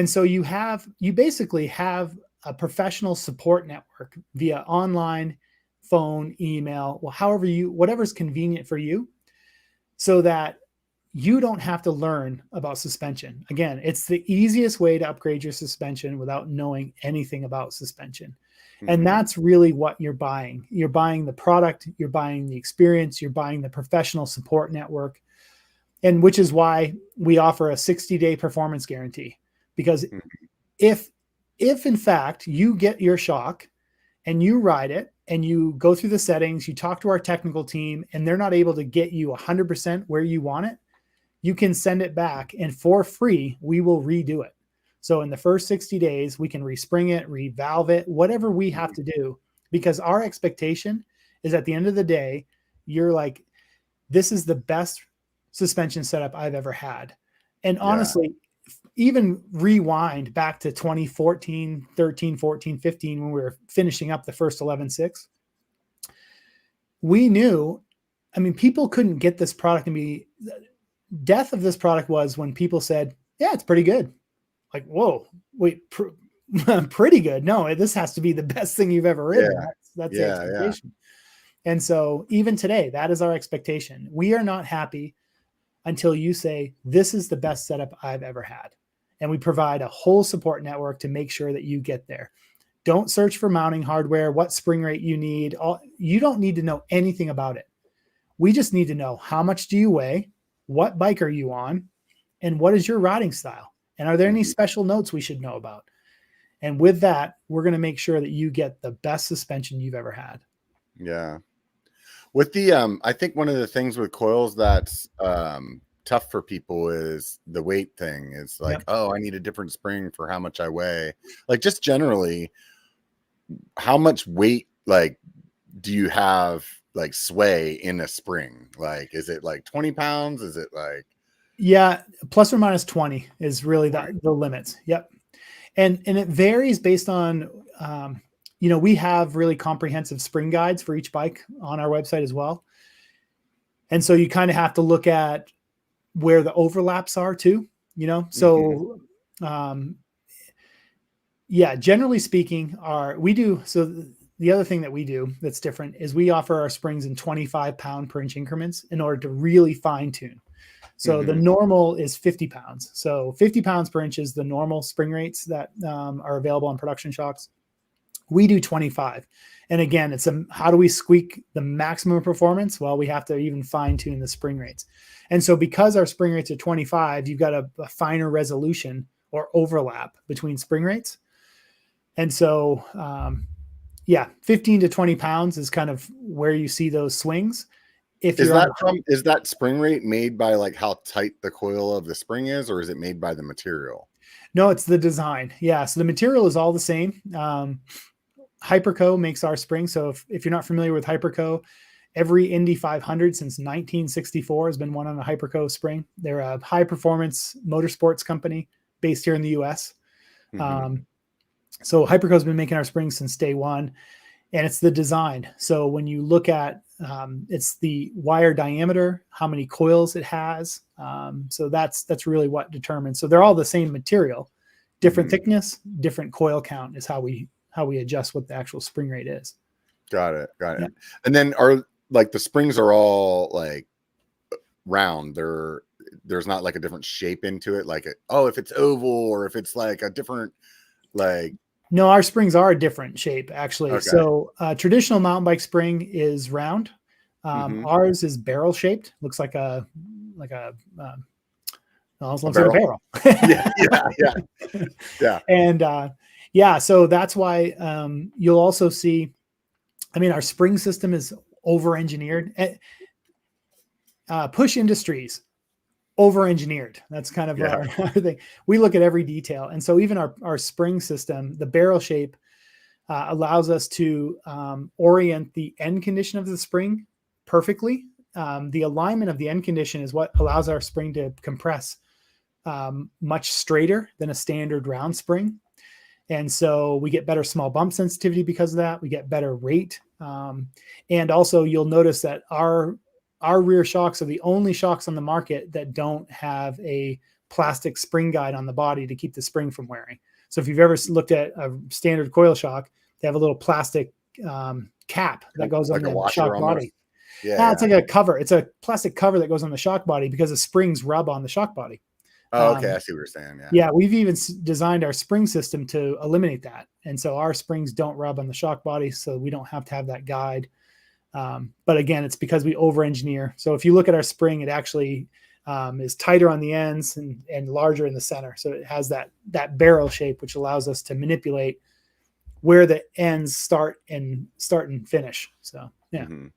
And so you basically have a professional support network via online, phone, email, well, whatever's convenient for you, so that you don't have to learn about suspension. Again, it's the easiest way to upgrade your suspension without knowing anything about suspension. And that's really what you're buying. You're buying the product, you're buying the experience, you're buying the professional support network. And which is why we offer a 60-day performance guarantee. Because if in fact you get your shock and you ride it and you go through the settings, you talk to our technical team and they're not able to get you 100% where you want it, you can send it back and for free, we will redo it. So in the first 60 days, we can respring it, revalve it, whatever we have to do, because our expectation is at the end of the day, you're like, this is the best suspension setup I've ever had. And honestly, even rewind back to 2014, 13, 14, 15, when we were finishing up the first 11.6, we knew, people couldn't get this product death of this product was when people said, yeah, it's pretty good. Like, whoa, wait, pretty good. No, this has to be the best thing you've ever ridden. That's the expectation. Yeah. And so even today, that is our expectation. We are not happy until you say, this is the best setup I've ever had. And we provide a whole support network to make sure that you get there. Don't search for mounting hardware, what spring rate you need. You don't need to know anything about it. We just need to know, how much do you weigh? What bike are you on? And what is your riding style? And are there any special notes we should know about? And with that, we're going to make sure that you get the best suspension you've ever had. Yeah. With the, I think one of the things with coils that's tough for people is the weight thing. It's like, oh, I need a different spring for how much I weigh. Like, just generally, how much weight, like, do you have, like, sway in a spring? Like, is it like 20 pounds? Is it like... Yeah, plus or minus 20 is really the limits. Yep. And it varies based on, we have really comprehensive spring guides for each bike on our website as well. And so you kind of have to look at where the overlaps are too, So, generally speaking, the other thing that we do that's different is we offer our springs in 25 pound per inch increments in order to really fine tune. So the normal is 50 pounds. So 50 pounds per inch is the normal spring rates that are available on production shocks. We do 25. And again, it's how do we squeak the maximum performance? Well, we have to even fine tune the spring rates. And so because our spring rates are 25, you've got a finer resolution or overlap between spring rates. And so, 15 to 20 pounds is kind of where you see those swings. Is that spring rate made by like how tight the coil of the spring is, or is it made by the material? No, it's the design. Yeah. So the material is all the same. Hyperco makes our spring. So if you're not familiar with Hyperco, every Indy 500 since 1964 has been one on a Hyperco spring. They're a high performance motorsports company based here in the US. So Hyperco has been making our springs since day one, and it's the design. So when you look at, it's the wire diameter, how many coils it has. So that's really what determines. So they're all the same material, different thickness, different coil count is how we adjust what the actual spring rate is. Got it. Yeah. And then are like the springs are all like round. There's not like a different shape into it. Like, if it's oval or if it's like a different, like... No, our springs are a different shape, actually. Okay. So traditional mountain bike spring is round. Ours is barrel shaped. Looks like a barrel. Yeah. And so that's why you'll also see, our spring system is over-engineered. Push Industries, over-engineered. That's kind of our thing. We look at every detail. And so even our spring system, the barrel shape allows us to orient the end condition of the spring perfectly. The alignment of the end condition is what allows our spring to compress much straighter than a standard round spring. And so we get better small bump sensitivity because of that. We get better rate. And also you'll notice that our rear shocks are the only shocks on the market that don't have a plastic spring guide on the body to keep the spring from wearing. So if you've ever looked at a standard coil shock, they have a little plastic cap that goes on the shock body. Yeah, it's like a cover. It's a plastic cover that goes on the shock body because the springs rub on the shock body. Oh, okay. I see what you're saying. Yeah, we've even designed our spring system to eliminate that. And so our springs don't rub on the shock body, so we don't have to have that guide. But again, it's because we over-engineer. So if you look at our spring, it actually is tighter on the ends and larger in the center. So it has that barrel shape, which allows us to manipulate where the ends start and finish. So, yeah. Mm-hmm.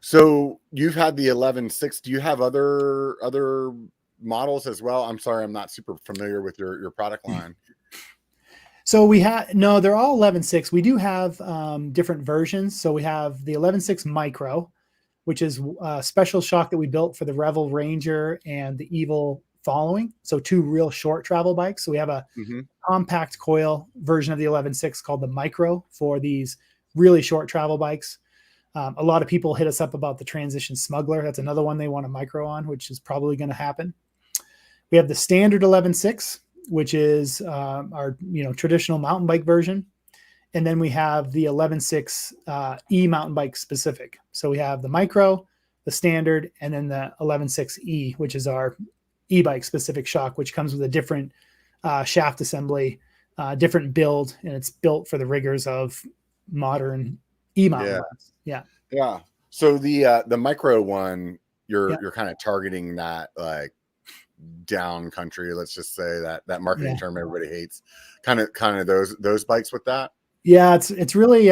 So you've had the 11.6. Do you have other models as well? I'm sorry, I'm not super familiar with your product line. So they're all 11.6. We do have different versions. So we have the 11.6 Micro, which is a special shock that we built for the Revel Ranger and the Evil Following. So two real short travel bikes. So we have a compact coil version of the 11.6 called the Micro for these really short travel bikes. A lot of people hit us up about the Transition Smuggler. That's another one they want a Micro on, which is probably going to happen. We have the standard 11.6, which is our traditional mountain bike version. And then we have the 11.6 E mountain bike specific. So we have the Micro, the standard, and then the 11.6 E, which is our e-bike specific shock, which comes with a different shaft assembly, different build, and it's built for the rigors of modern e-mountain bikes. Yeah. So the Micro one, you're kind of targeting that like down country, let's just say that marketing term everybody hates, kind of those bikes with that. Yeah, it's really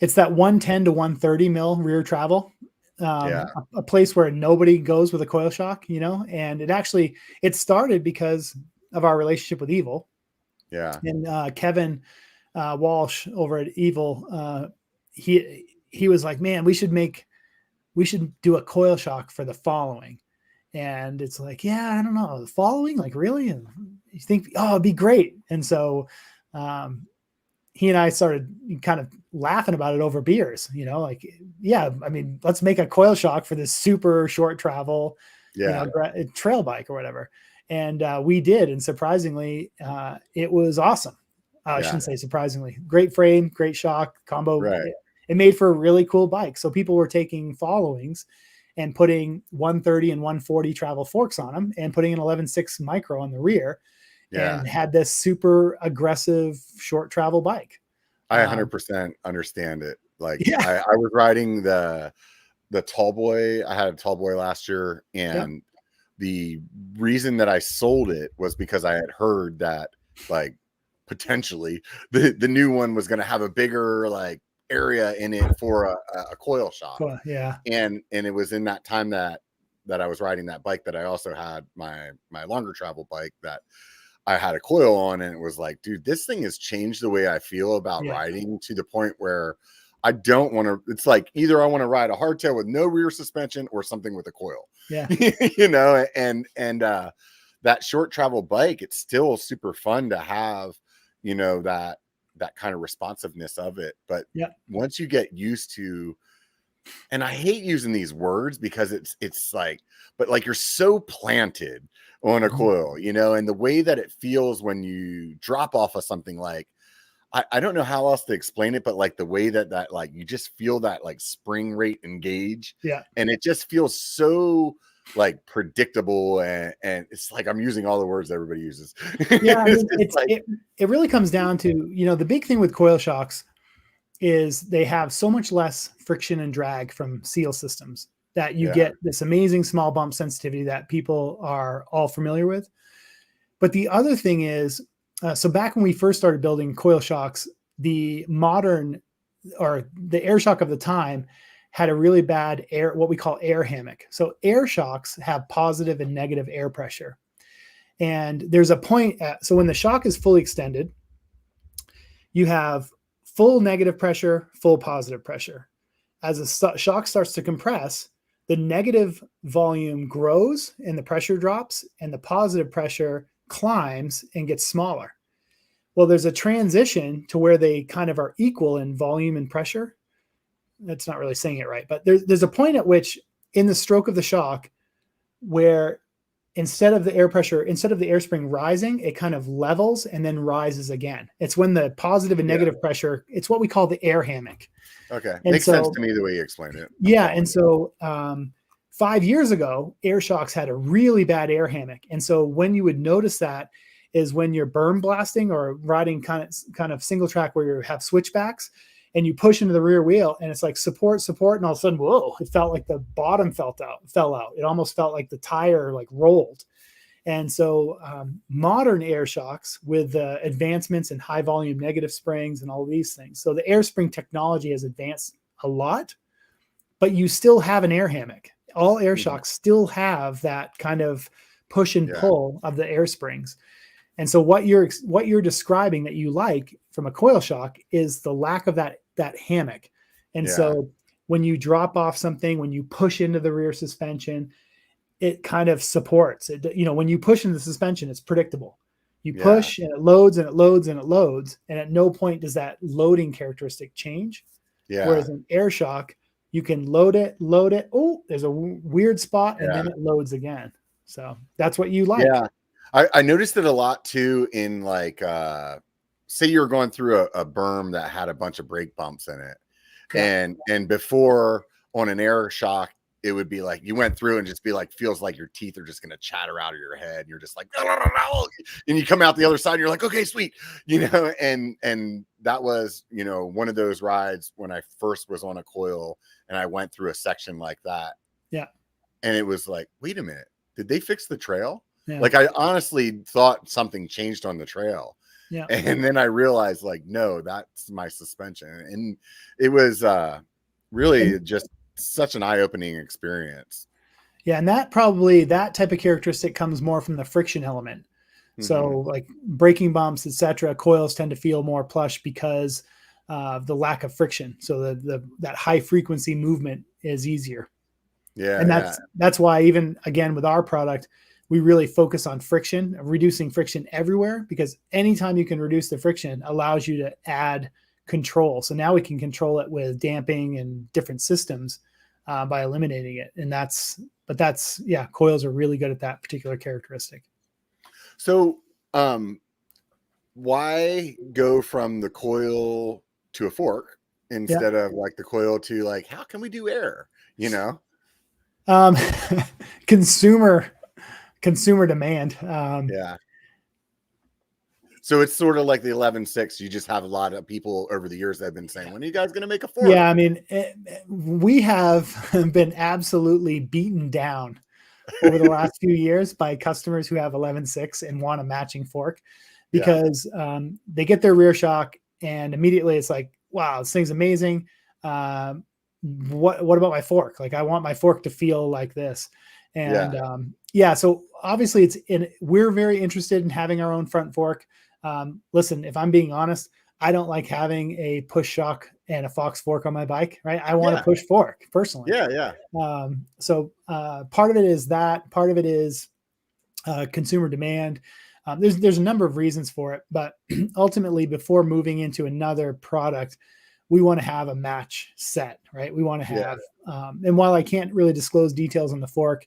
it's that 110 to 130 mil rear travel. A place where nobody goes with a coil shock, and it started because of our relationship with Evil. Yeah. And Kevin Walsh over at Evil, he was like, man, we should do a coil shock for the Following. And it's like, yeah, I don't know, the Following, like, really? And you think, oh, it'd be great. And so he and I started kind of laughing about it over beers, like, yeah, I mean, let's make a coil shock for this super short travel, trail bike or whatever. And we did. And surprisingly, it was awesome. I shouldn't say surprisingly. Great frame, great shock combo. Right. It made for a really cool bike. So people were taking Followings and putting 130 and 140 travel forks on them and putting an 11.6 Micro on the rear and had this super aggressive short travel bike. I 100% understand it. Like I was riding the Tall Boy. I had a Tall Boy last year, and the reason that I sold it was because I had heard that like potentially the new one was going to have a bigger like area in it for a coil shock. And it was in that time that I was riding that bike that I also had my longer travel bike that I had a coil on, and it was like, dude, this thing has changed the way I feel about riding to the point where I don't want to. It's like either I want to ride a hardtail with no rear suspension or something with a coil. Yeah. And that short travel bike, it's still super fun to have, that kind of responsiveness of it. But once you get used to, and I hate using these words because it's like, but like you're so planted on a coil, and the way that it feels when you drop off of something, like, I don't know how else to explain it, but like the way that like you just feel that like spring rate engage. Yeah. And it just feels so like predictable, and it's like I'm using all the words everybody uses. Yeah, it really comes down to, the big thing with coil shocks is they have so much less friction and drag from seal systems that you get this amazing small bump sensitivity that people are all familiar with. But the other thing is, so back when we first started building coil shocks, the modern or the air shock of the time had a really bad what we call air hammock. So air shocks have positive and negative air pressure. And there's a point so when the shock is fully extended, you have full negative pressure, full positive pressure. As a shock starts to compress, the negative volume grows and the pressure drops, and the positive pressure climbs and gets smaller. Well, there's a transition to where they kind of are equal in volume and pressure. That's not really saying it right, but there's a point at which in the stroke of the shock where instead of the air spring rising, it kind of levels and then rises again. It's when the positive and negative pressure, it's what we call the air hammock. Okay. Makes sense to me the way you explained it. And so 5 years ago, air shocks had a really bad air hammock. And so when you would notice that is when you're berm blasting or riding kind of single track where you have switchbacks and you push into the rear wheel and it's like support, and all of a sudden, whoa, it felt like the bottom fell out. It almost felt like the tire like rolled. And so modern air shocks with advancements in high volume negative springs and all these things. So the air spring technology has advanced a lot, but you still have an air hammock. All air shocks still have that kind of push and pull of the air springs. And so what you're describing that you like from a coil shock is the lack of that hammock. And so when you drop off something, when you push into the rear suspension, it kind of supports it. When you push into the suspension, it's predictable. You push and it loads and it loads and it loads. And at no point does that loading characteristic change. Yeah. Whereas an air shock, you can load it. Oh, there's a weird spot and then it loads again. So that's what you like. Yeah. I noticed it a lot too in like, say you're going through a berm that had a bunch of brake bumps in it. Yeah. And before on an air shock, it would be like you went through and just be like, feels like your teeth are just going to chatter out of your head. And you're just like, and you come out the other side and you're like, okay, sweet. And that was, one of those rides when I first was on a coil and I went through a section like that. Yeah. And it was like, wait a minute, did they fix the trail? Yeah. Like I honestly thought something changed on the trail. Yeah. And then I realized like, no, that's my suspension. And it was really just such an eye-opening experience. Yeah. And that type of characteristic comes more from the friction element. Mm-hmm. So like braking bumps, etc., coils tend to feel more plush because of the lack of friction. So that high frequency movement is easier. Yeah. And that's why even again, with our product, we really focus on friction, reducing friction everywhere, because anytime you can reduce the friction allows you to add control. So now we can control it with damping and different systems by eliminating it. And coils are really good at that particular characteristic. So why go from the coil to a fork instead of like the coil to like, how can we do air, Consumer demand. So it's sort of like the 11.6. You just have a lot of people over the years that have been saying, when are you guys going to make a fork? Yeah. I mean, we have been absolutely beaten down over the last few years by customers who have 11.6 and want a matching fork because they get their rear shock and immediately it's like, wow, this thing's amazing. What about my fork? Like I want my fork to feel like this. And so obviously we're very interested in having our own front fork. Listen, if I'm being honest, I don't like having a push shock and a Fox fork on my bike, right? I want a push fork personally. Yeah. So part of it is that, part of it is consumer demand. There's a number of reasons for it, but ultimately before moving into another product, we want to have a match set, right? We want to have, and while I can't really disclose details on the fork,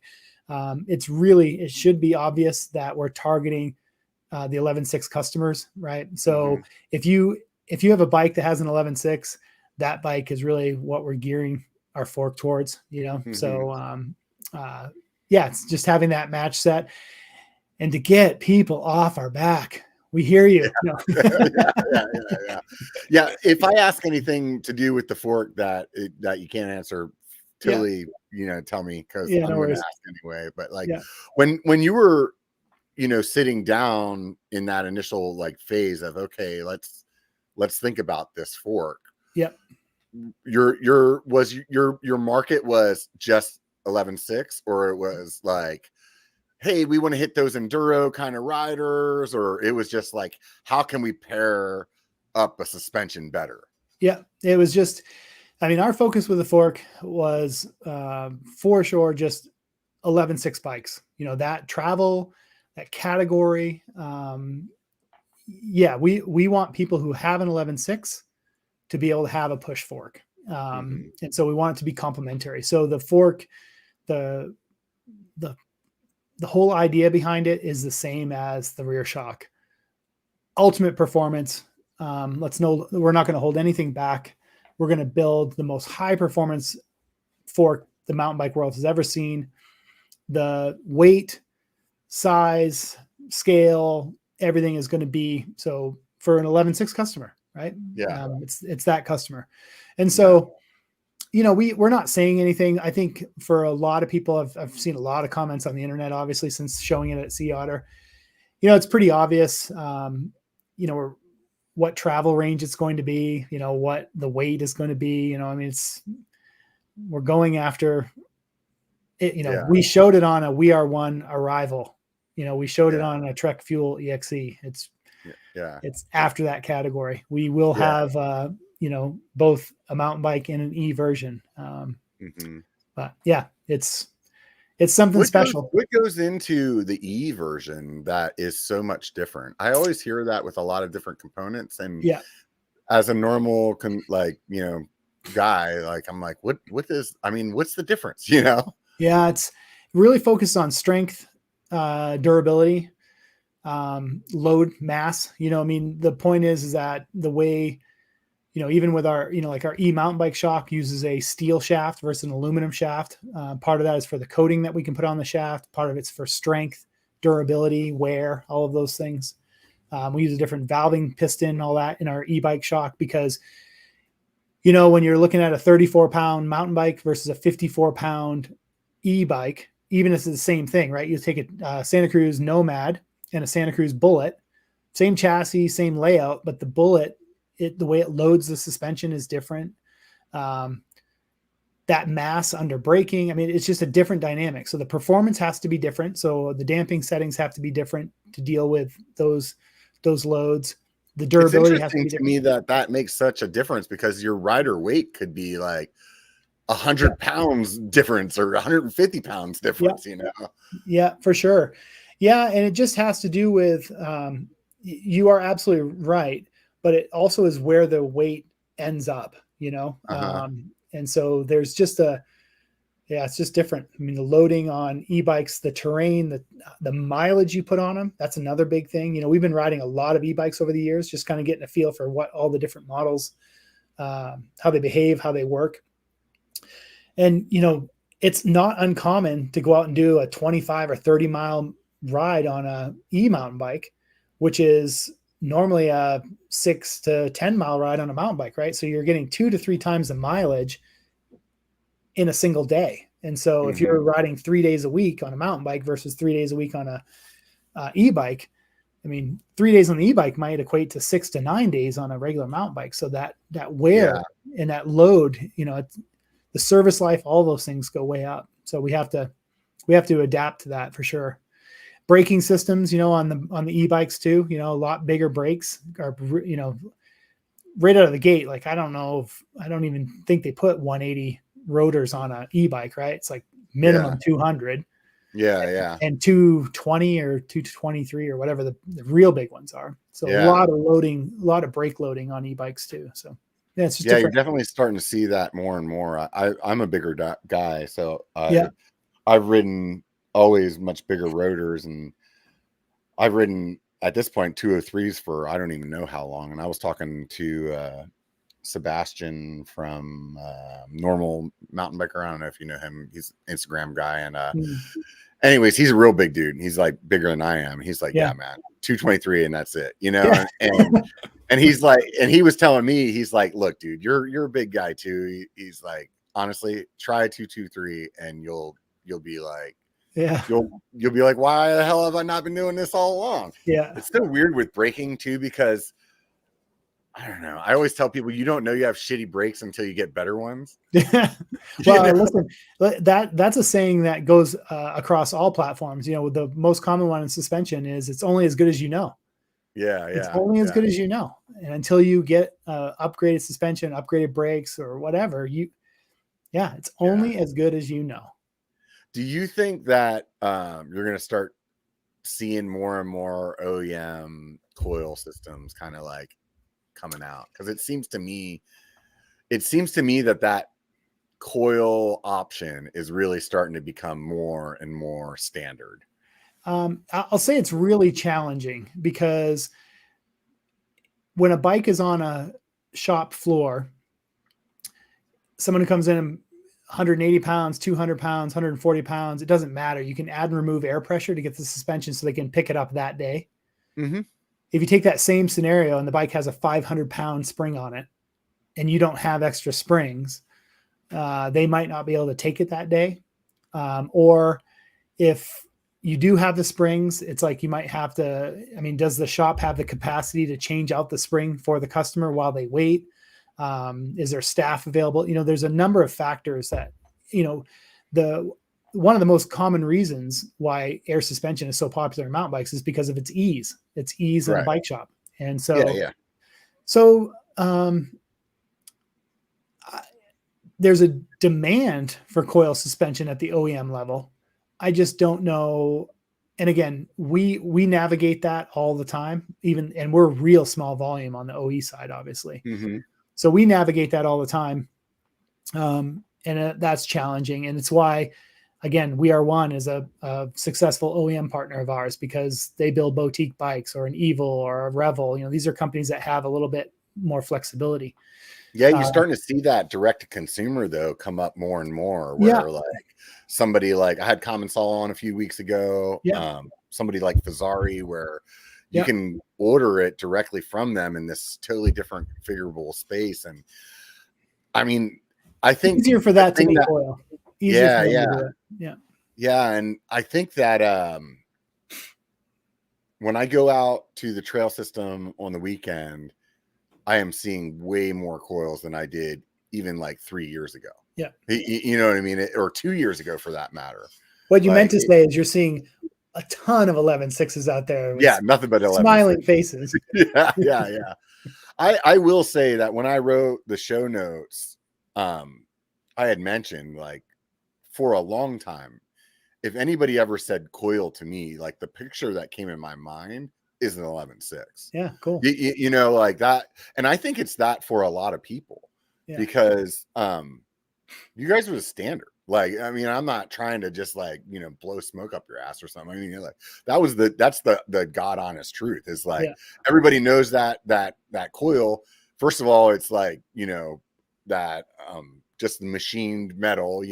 it should be obvious that we're targeting the 11.6 customers, right? So if you have a bike that has an 11.6, that bike is really what we're gearing our fork towards, So it's just having that match set and to get people off our back. We hear you. Yeah. If I ask anything to do with the fork that you can't answer, totally, tell me because I'm going to ask anyway. But like when you were, sitting down in that initial like phase of, okay, let's think about this fork. Yeah. Your market was just 11.6 or it was like, hey, we want to hit those enduro kind of riders, or it was just like, how can we pair up a suspension better? Yeah, it was just, our focus with the fork was for sure just 11.6 bikes, that travel, that category. We want people who have an 11.6 to be able to have a push fork. And so we want it to be complementary. So the fork, the the whole idea behind it is the same as the rear shock. Ultimate performance. We're not going to hold anything back. We're going to build the most high performance fork the mountain bike world has ever seen. The weight, size, scale, everything is going to be so for an 11.6 customer, right? Yeah. It's that customer. And so, we're not saying anything. I think for a lot of people, I've seen a lot of comments on the internet, obviously, since showing it at Sea Otter. It's pretty obvious, what travel range it's going to be, what the weight is going to be, we're going after it, we showed it on a We Are One arrival, we showed it on a Trek Fuel EXE. It's after that category. We will have, both a mountain bike and an E version. But yeah, it's something special. What goes into the E version that is so much different? I always hear that with a lot of different components. And as a normal, guy, like, I'm like, what's the difference, Yeah, it's really focused on strength, durability, load, mass. The point is that the way, even with our, like our E mountain bike shock uses a steel shaft versus an aluminum shaft. Part of that is for the coating that we can put on the shaft. Part of it's for strength, durability, wear, all of those things. We use a different valving piston, all that in our e-bike shock because, when you're looking at a 34-pound mountain bike versus a 54-pound e-bike, even if it's the same thing, right? You take a Santa Cruz Nomad and a Santa Cruz Bullet, same chassis, same layout, but the Bullet, the way it loads the suspension is different. That mass under braking, it's just a different dynamic. So the performance has to be different. So the damping settings have to be different to deal with those loads. The durability has to be different. To me that makes such a difference because your rider weight could be like 100 pounds difference or 150 pounds difference, Yeah, for sure. Yeah. And it just has to do with, you are absolutely right, but it also is where the weight ends up, and so there's just it's just different. The loading on e-bikes, the terrain, the mileage you put on them, that's another big thing. We've been riding a lot of e-bikes over the years, just kind of getting a feel for what all the different models, how they behave, how they work. And, it's not uncommon to go out and do a 25 or 30 mile ride on a e-mountain bike, which is normally a 6 to 10 mile ride on a mountain bike, right? So you're getting 2 to 3 times the mileage in a single day. And so if you're riding 3 days a week on a mountain bike versus 3 days a week on a e-bike, 3 days on the e-bike might equate to 6 to 9 days on a regular mountain bike. So that wear and that load, the service life, all those things go way up. So we have to adapt to that for sure. Braking systems, on the e-bikes too, a lot bigger brakes are, right out of the gate. Like, I don't even think they put 180 rotors on an e-bike, right? It's like minimum 200. And 220 or 223 or whatever the real big ones are. So a lot of loading, a lot of brake loading on e-bikes too. So it's just different. You're definitely starting to see that more and more. I'm a bigger guy, so I've ridden always much bigger rotors, and I've ridden at this point 203s for I don't even know how long. And I was talking to Sebastian from Normal Mountain Biker. I don't know if you know him. He's an Instagram guy, and anyways, he's a real big dude. He's like bigger than I am. He's like, yeah man, 223 and that's it, and he's like, and he was telling me, he's like, look dude, you're a big guy too. He's like, honestly, try 223 and you'll be like, you'll be like, why the hell have I not been doing this all along? It's so weird with braking too, because I don't know. I always tell people you don't know you have shitty brakes until you get better ones. Well, listen, that's a saying that goes across all platforms. The most common one in suspension is it's only as good as you know. It's only as good as you know. And until you get upgraded suspension, upgraded brakes or whatever, it's only as good as you know. Do you think that you're going to start seeing more and more OEM coil systems kind of like coming out? Because it seems to me that coil option is really starting to become more and more standard. I'll say it's really challenging because when a bike is on a shop floor, someone who comes in 180 pounds, 200 pounds, 140 pounds, it doesn't matter. You can add and remove air pressure to get the suspension so they can pick it up that day. Mm-hmm. If you take that same scenario and the bike has a 500-pound spring on it and you don't have extra springs, they might not be able to take it that day. Or if you do have the springs, it's like you might have to, I mean, does the shop have the capacity to change out the spring for the customer while they wait? Is there staff available? There's a number of factors that, one of the most common reasons why air suspension is so popular in mountain bikes is because of its ease. It's ease in a bike shop. And so, there's a demand for coil suspension at the OEM level. I just don't know. And again, we navigate that all the time, and we're real small volume on the OE side, obviously. Mm-hmm. So we navigate that all the time. And that's challenging. And it's why, again, BR is a successful OEM partner of ours, because they build boutique bikes or an Evil or a Revel. These are companies that have a little bit more flexibility. Yeah, you're starting to see that direct to consumer though come up more and more. Where like somebody like I had Commensal on a few weeks ago. Somebody like Fazari, where you can order it directly from them in this totally different configurable space. And I mean, I think it's easier for that to be coil. Yeah. And I think that when I go out to the trail system on the weekend, I am seeing way more coils than I did even like 3 years ago. Yeah. You know what I mean? Or 2 years ago for that matter. What you meant to say is you're seeing a ton of 11.6s out there. Yeah. Nothing but 11 smiling faces. Yeah. I will say that when I wrote the show notes, I had mentioned like for a long time, if anybody ever said coil to me, like the picture that came in my mind is an 11.6. Yeah, cool. Like that. And I think it's that for a lot of people because you guys were the standard. Like, I mean, I'm not trying to just like, blow smoke up your ass or something. I mean, like that's the God honest truth is like everybody knows that coil. First of all, it's like, that just machined metal,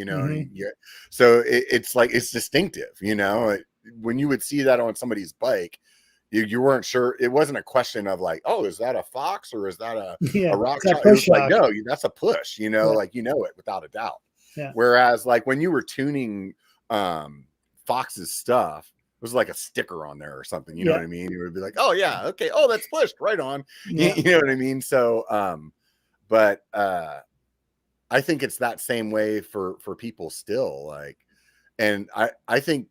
so it's like it's distinctive, when you would see that on somebody's bike, you weren't sure. It wasn't a question of like, oh, is that a Fox or is that a rock shot? It was like, no, that's a push, like it without a doubt. Whereas like when you were tuning Fox's stuff, it was like a sticker on there or something, you know what I mean? You would be like, oh yeah, okay, oh that's pushed right on. You know what I mean? So but I think it's that same way for people still, like, and I think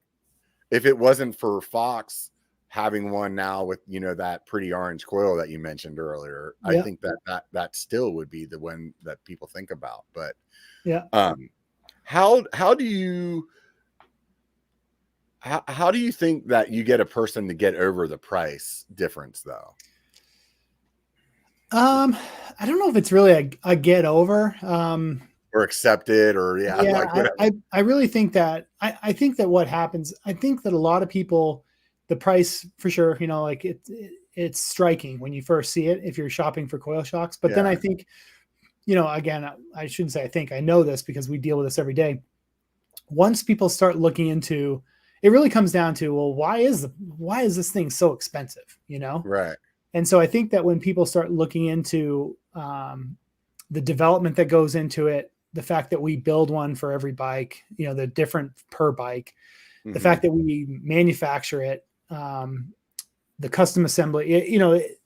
if it wasn't for Fox having one now with that pretty orange coil that you mentioned earlier, I think that still would be the one that people think about. But how do you think that you get a person to get over the price difference though? I don't know if it's really a get over or accepted or I really think that I think that what happens, I think that a lot of people, the price for sure, like it's striking when you first see it if you're shopping for coil shocks. But then I think, again, I shouldn't say I think, I know this because we deal with this every day. Once people start looking into, it really comes down to, well, why is this thing so expensive? Right. And so I think that when people start looking into the development that goes into it, the fact that we build one for every bike, the different per bike, the fact that we manufacture it, the custom assembly,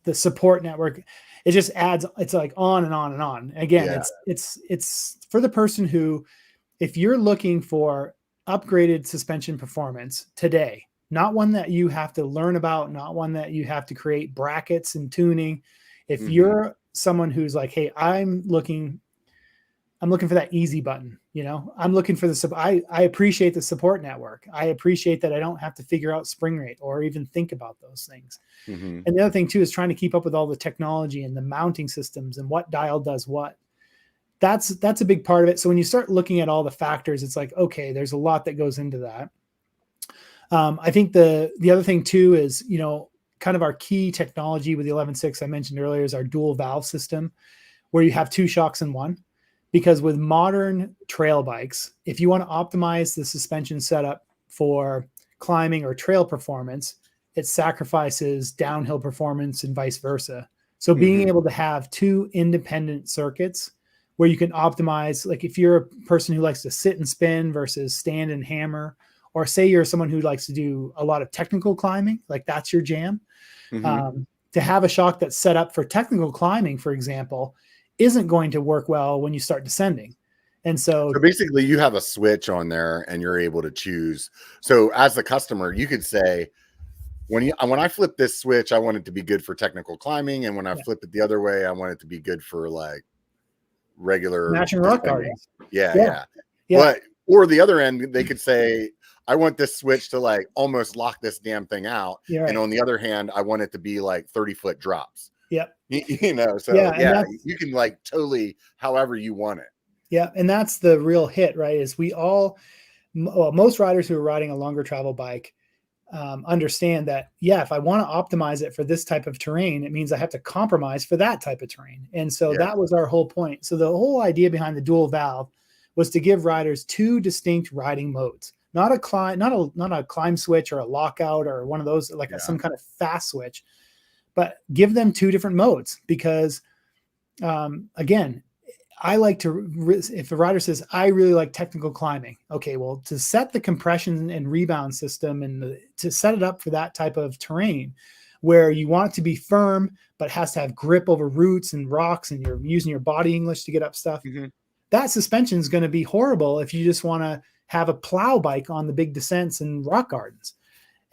the support network, it just adds, it's like on and on and on. Again, it's for the person who, if you're looking for upgraded suspension performance today, not one that you have to learn about, not one that you have to create brackets and tuning. If you're someone who's like, hey, I'm looking for that easy button. I'm looking for I appreciate the support network. I appreciate that I don't have to figure out spring rate or even think about those things. And the other thing too, is trying to keep up with all the technology and the mounting systems and what dial does what. That's a big part of it. So when you start looking at all the factors, it's like, okay, there's a lot that goes into that. I think the other thing too is, kind of our key technology with the 11.6 I mentioned earlier is our dual valve system, where you have two shocks in one. Because with modern trail bikes, if you want to optimize the suspension setup for climbing or trail performance, it sacrifices downhill performance and vice versa. So being able to have two independent circuits where you can optimize, like if you're a person who likes to sit and spin versus stand and hammer, or say you're someone who likes to do a lot of technical climbing, like that's your jam, to have a shock that's set up for technical climbing, for example, isn't going to work well when you start descending. And so basically you have a switch on there and you're able to choose. So as the customer, you could say, when I flip this switch, I want it to be good for technical climbing. And when I flip it the other way, I want it to be good for like regular matching rock gardens. Yeah. But, or the other end, they could say, I want this switch to like almost lock this damn thing out. Right. And on the other hand, I want it to be like 30-foot drops. Yep. So you can like totally however you want it. Yeah. And that's the real hit, right? Is most riders who are riding a longer travel bike understand that, if I want to optimize it for this type of terrain, it means I have to compromise for that type of terrain. And so that was our whole point. So the whole idea behind the dual valve was to give riders two distinct riding modes, not a climb switch or a lockout or one of those, like some kind of fast switch, but give them two different modes because, again, I like to, if a rider says, I really like technical climbing. Okay, well, to set the compression and rebound system and to set it up for that type of terrain where you want it to be firm, but has to have grip over roots and rocks and you're using your body English to get up stuff, that suspension is going to be horrible if you just want to have a plow bike on the big descents and rock gardens.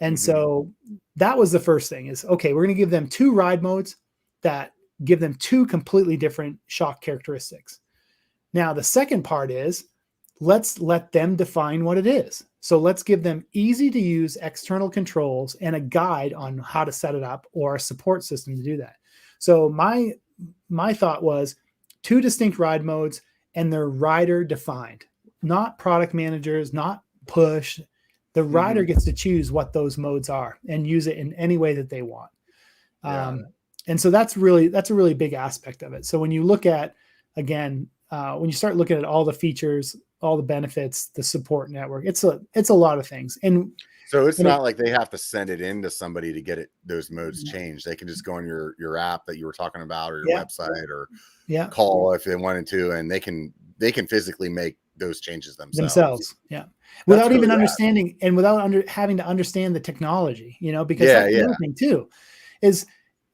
And so that was the first thing is, okay, we're going to give them two ride modes that give them two completely different shock characteristics. Now, the second part is let's let them define what it is. So let's give them easy to use external controls and a guide on how to set it up or a support system to do that. So my thought was two distinct ride modes and they're rider defined, not product managers, not push. The rider gets to choose what those modes are and use it in any way that they want. And so that's a really big aspect of it. So when you look at, again, when you start looking at all the features, all the benefits, the support network, it's a lot of things. And so it's not like they have to send it in to somebody to get those modes changed. They can just go on your app that you were talking about or your website or call if they wanted to, and they can physically make those changes themselves. Without even understanding and without having to understand the technology, because that's the other thing too, is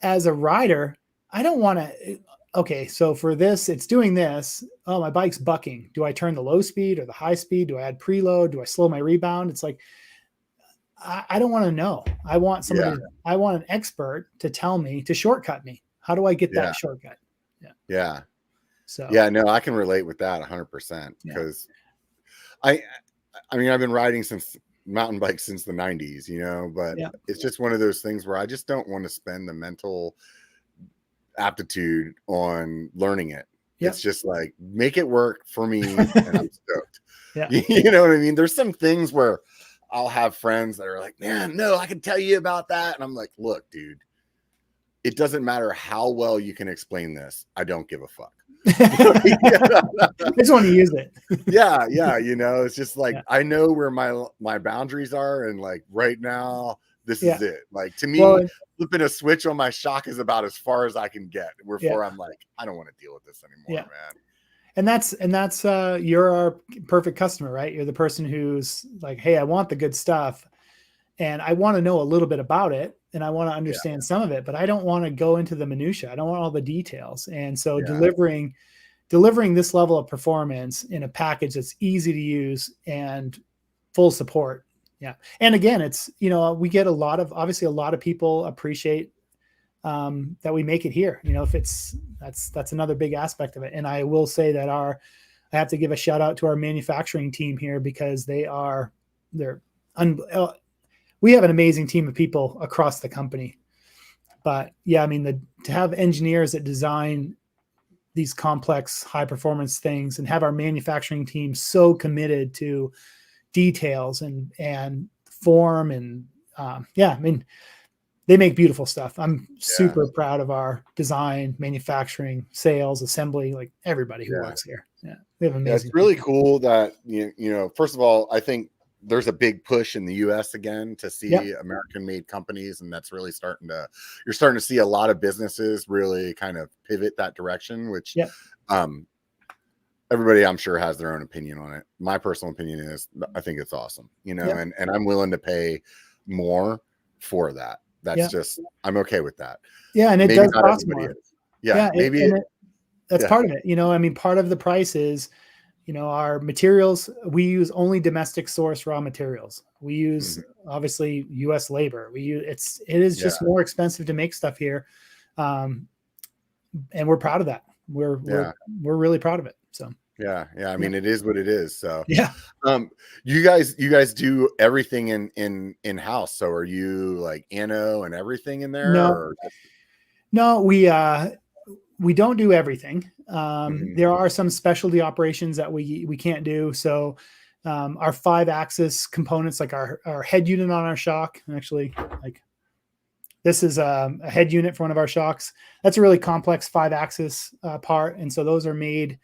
as a rider, I don't want to, okay, so for this, it's doing this. Oh, my bike's bucking. Do I turn the low speed or the high speed? Do I add preload? Do I slow my rebound? It's like, I don't want to know. I want somebody, I want an expert to tell me, to shortcut me. How do I get that shortcut? So no, I can relate with that 100% because I mean, I've been riding since mountain bikes since the 90s, but it's just one of those things where I just don't want to spend the mental aptitude on learning it. It's just like, make it work for me and I'm stoked. You know what I mean? There's some things where I'll have friends that are like, man, no, I can tell you about that. And I'm like, look, dude, it doesn't matter how well you can explain this. I don't give a fuck. I just want to use it. It's just like I know where my boundaries are, and like right now, this is it. Like to me, flipping a switch on my shock is about as far as I can get. Before I'm like, I don't want to deal with this anymore, man. And that's you're our perfect customer, right? You're the person who's like, hey, I want the good stuff, and I want to know a little bit about it. And I want to understand some of it, but I don't want to go into the minutia. I don't want all the details. And so delivering this level of performance in a package that's easy to use and full support. Yeah. And again, it's, we get obviously a lot of people appreciate that we make it here. If that's another big aspect of it. And I will say that I have to give a shout out to our manufacturing team here because we have an amazing team of people across the company. But to have engineers that design these complex high performance things and have our manufacturing team so committed to details and form and I mean, they make beautiful stuff. I'm super proud of our design, manufacturing, sales, assembly, like everybody who works here. Yeah, we have amazing. It's really cool that you know. First of all, I think there's a big push in the U.S. again to see American-made companies, and that's really you're starting to see a lot of businesses really kind of pivot that direction. Which, everybody I'm sure has their own opinion on it. My personal opinion is I think it's awesome, you know, and I'm willing to pay more for that. That's just, I'm okay with that. Yeah. And it does cost more. Maybe that's part of it. You know, I mean, part of the price is, you know, our materials, we use only domestic source raw materials. We use obviously US labor. It is just more expensive to make stuff here. And we're proud of that. We're really proud of it. So I mean, it is what it is. So you guys do everything in house. So are you like anno and everything in there? No, we don't do everything. There are some specialty operations that we can't do. So our 5-axis components, like our head unit on our shock, actually, like this is a head unit for one of our shocks. That's a really complex 5-axis part, and so those are made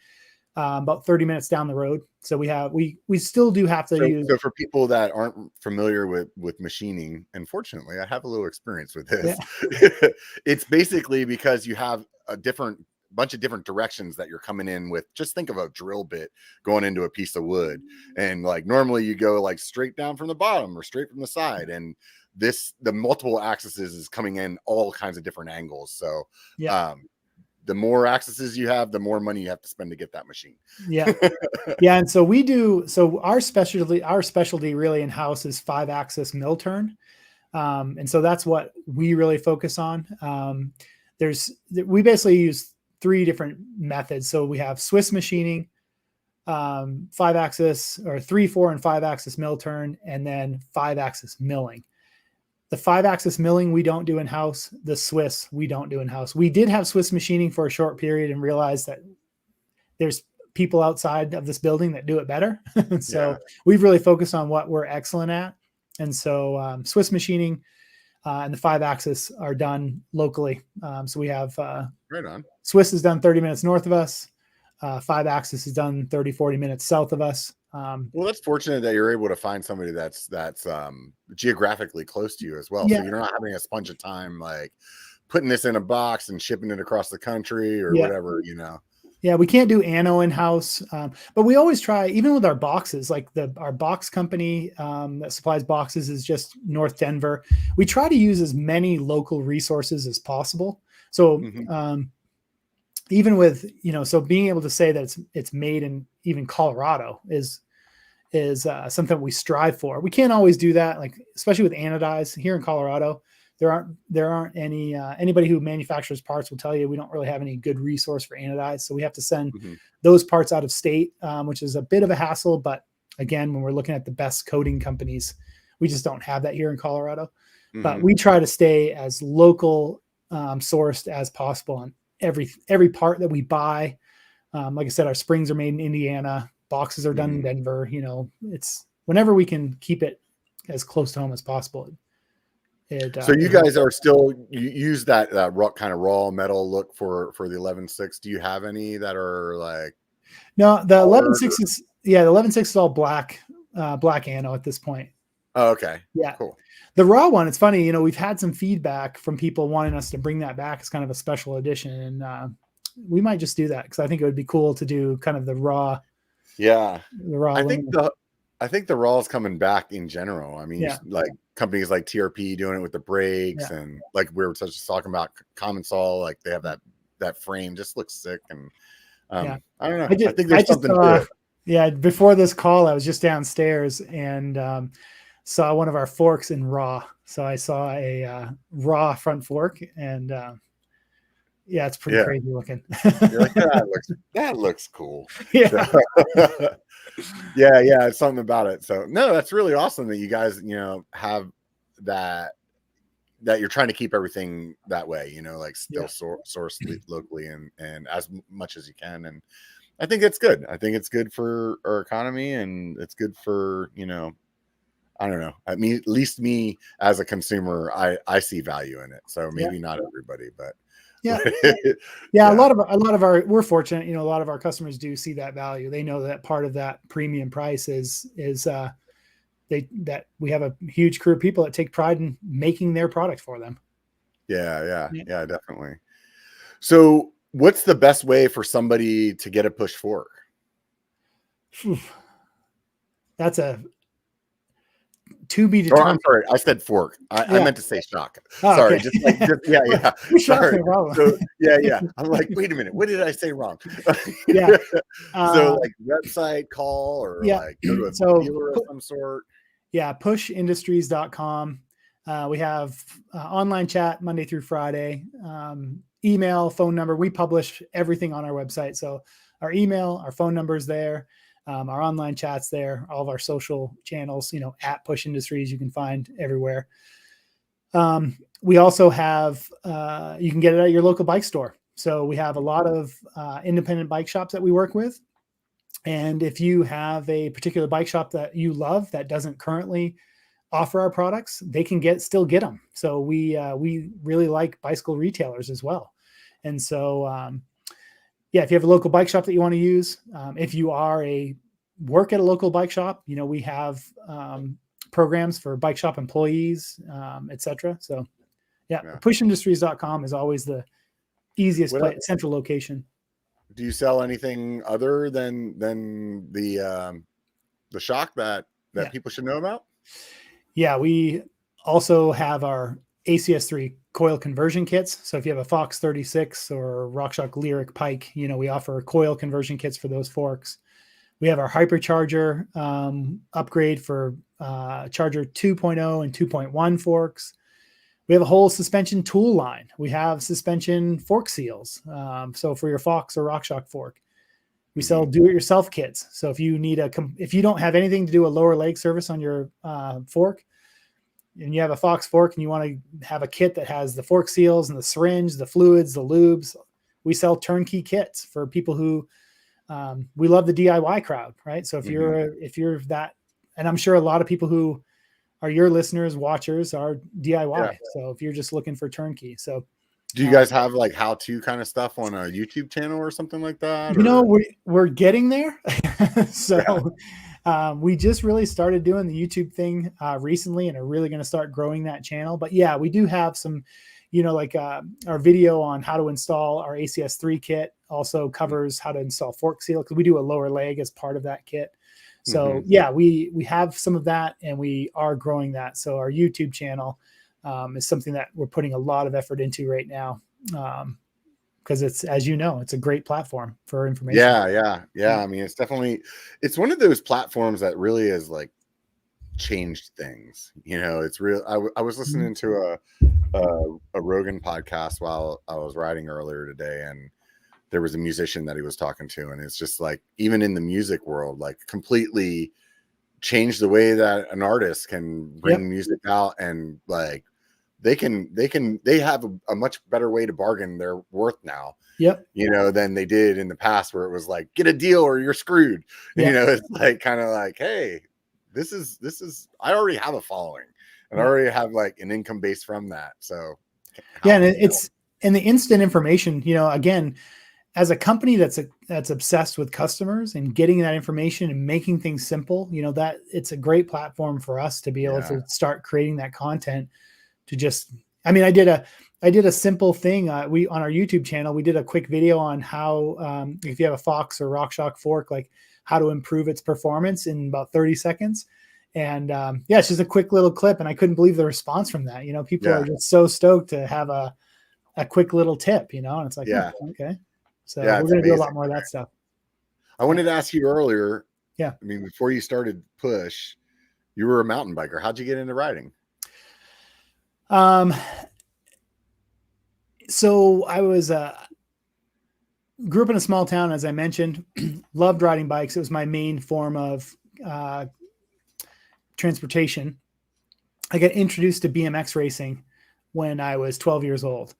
about 30 minutes down the road. So we still do have to use. So for people that aren't familiar with machining, unfortunately, I have a little experience with this. Yeah. It's basically because you have a bunch of different directions that you're coming in with. Just think of a drill bit going into a piece of wood, and like normally you go like straight down from the bottom or straight from the side, and the multiple axes is coming in all kinds of different angles. So the more axes you have, the more money you have to spend to get that machine. And so our specialty really in house is 5-axis mill turn. And so that's what we really focus on. We basically use 3 different methods. So we have Swiss machining, 5-axis or 3, 4 and 5-axis mill turn, and then 5-axis milling. The 5-axis milling we don't do in-house. The Swiss we don't do in-house. We did have Swiss machining for a short period and realized that there's people outside of this building that do it better. So we've really focused on what we're excellent at. And so Swiss machining and the 5-axis are done locally. So we have right on. Swiss is done 30 minutes north of us. 5-axis is done 30, 40 minutes south of us. Well, that's fortunate that you're able to find somebody that's geographically close to you as well. So you're not having a bunch of time like putting this in a box and shipping it across the country or whatever, you know. Yeah, we can't do anno in-house, but we always try, even with our boxes, like our box company that supplies boxes is just North Denver. We try to use as many local resources as possible. So even with, you know, so being able to say that it's made in even Colorado is something we strive for. We can't always do that, like especially with anodize here in Colorado. There aren't anybody who manufactures parts will tell you we don't really have any good resource for anodize. So we have to send those parts out of state, which is a bit of a hassle. But again, when we're looking at the best coating companies, we just don't have that here in Colorado. But we try to stay as local sourced as possible on every part that we buy. Like I said, our springs are made in Indiana. Boxes are done in Denver. You know, it's whenever we can keep it as close to home as possible. So you guys are still, you use that kind of raw metal look for the 11.6. Do you have any that are like? No, the 11.6 is the 11.6 is all black anno at this point. Oh, okay. Yeah. Cool. The raw one, it's funny, you know, we've had some feedback from people wanting us to bring that back as kind of a special edition. And we might just do that because I think it would be cool to do kind of the raw. Yeah. The raw. I think the raw is coming back in general. I mean, like companies like TRP doing it with the brakes and like we were just talking about Commensol, like they have that frame just looks sick. And I don't know. I think there's something to it. Yeah. Before this call, I was just downstairs and saw one of our forks in raw. So I saw a raw front fork and it's pretty crazy looking. You're like, that looks cool. Yeah. So, yeah, it's something about it. So no, that's really awesome that you guys, you know, have that you're trying to keep everything that way, you know, like still sourced locally and as much as you can. And I think it's good. I think it's good for our economy and it's good for, you know, I don't know. I mean, at least me as a consumer, I see value in it. So maybe not everybody, but yeah. yeah. A lot of our, we're fortunate, a lot of our customers do see that value. They know that part of that premium price is that we have a huge crew of people that take pride in making their product for them. Yeah, definitely. So what's the best way for somebody to get a push fork? That's a to be determined. Oh, I'm sorry. I said fork. I meant to say shock. Oh, sorry. okay. Yeah. Sorry. Well. So, yeah. I'm like, wait a minute. What did I say wrong? Yeah. So like website call or like go to a dealer of some sort. Yeah. Pushindustries.com. We have online chat Monday through Friday, email, phone number. We publish everything on our website. So our email, our phone number is there. Our online chat's there, all of our social channels, at Push Industries, you can find everywhere. We also have, you can get it at your local bike store. So we have a lot of independent bike shops that we work with. And if you have a particular bike shop that you love that doesn't currently offer our products, they can still get them. So we really like bicycle retailers as well. And so, if you have a local bike shop that you want to use, if you work at a local bike shop, we have programs for bike shop employees, etc. So pushindustries.com is always the easiest central location. Do you sell anything other than the shock that people should know about? Yeah, we also have our ACS3 coil conversion kits. So if you have a Fox 36 or RockShox Lyric Pike, we offer coil conversion kits for those forks. We have our hypercharger upgrade for Charger 2.0 and 2.1 forks. We have a whole suspension tool line. We have suspension fork seals. So for your Fox or RockShox fork, we sell do-it-yourself kits. So if you don't have anything to do a lower leg service on your fork, and you have a Fox fork and you want to have a kit that has the fork seals and the syringe, the fluids, the lubes, we sell turnkey kits for people who, we love the DIY crowd, right? So if you're that, and I'm sure a lot of people who are your listeners, watchers are DIY. Yeah. So if you're just looking for turnkey. So do you guys have like how-to kind of stuff on a YouTube channel or something like that? We're getting there. So we just really started doing the YouTube thing recently and are really going to start growing that channel. But yeah, we do have some, our video on how to install our ACS3 kit also covers how to install fork seal, because we do a lower leg as part of that kit. So we have some of that and we are growing that. So our YouTube channel is something that we're putting a lot of effort into right now. Because it's, as it's a great platform for information. Yeah. I mean, it's one of those platforms that really has like changed things. It's real. I was listening to a Rogan podcast while I was riding earlier today, and there was a musician that he was talking to, and it's just like, even in the music world, like completely changed the way that an artist can bring music out, and like they have a much better way to bargain their worth now. Than they did in the past, where it was like, get a deal or you're screwed. It's like kind of like, hey, this is I already have a following and I already have like an income base from that. So and it's in the instant information, again, as a company that's obsessed with customers and getting that information and making things simple, that it's a great platform for us to be able to start creating that content. I did a simple thing. We on our YouTube channel, we did a quick video on how, if you have a Fox or RockShox fork, like how to improve its performance in about 30 seconds. And it's just a quick little clip. And I couldn't believe the response from that. People are just so stoked to have a quick little tip, and it's like, okay. So we're going to do a lot more of that stuff. I wanted to ask you earlier. Yeah. I mean, before you started Push, you were a mountain biker. How'd you get into riding? So I was, grew up in a small town, as I mentioned, loved riding bikes. It was my main form of, transportation. I got introduced to BMX racing when I was 12 years old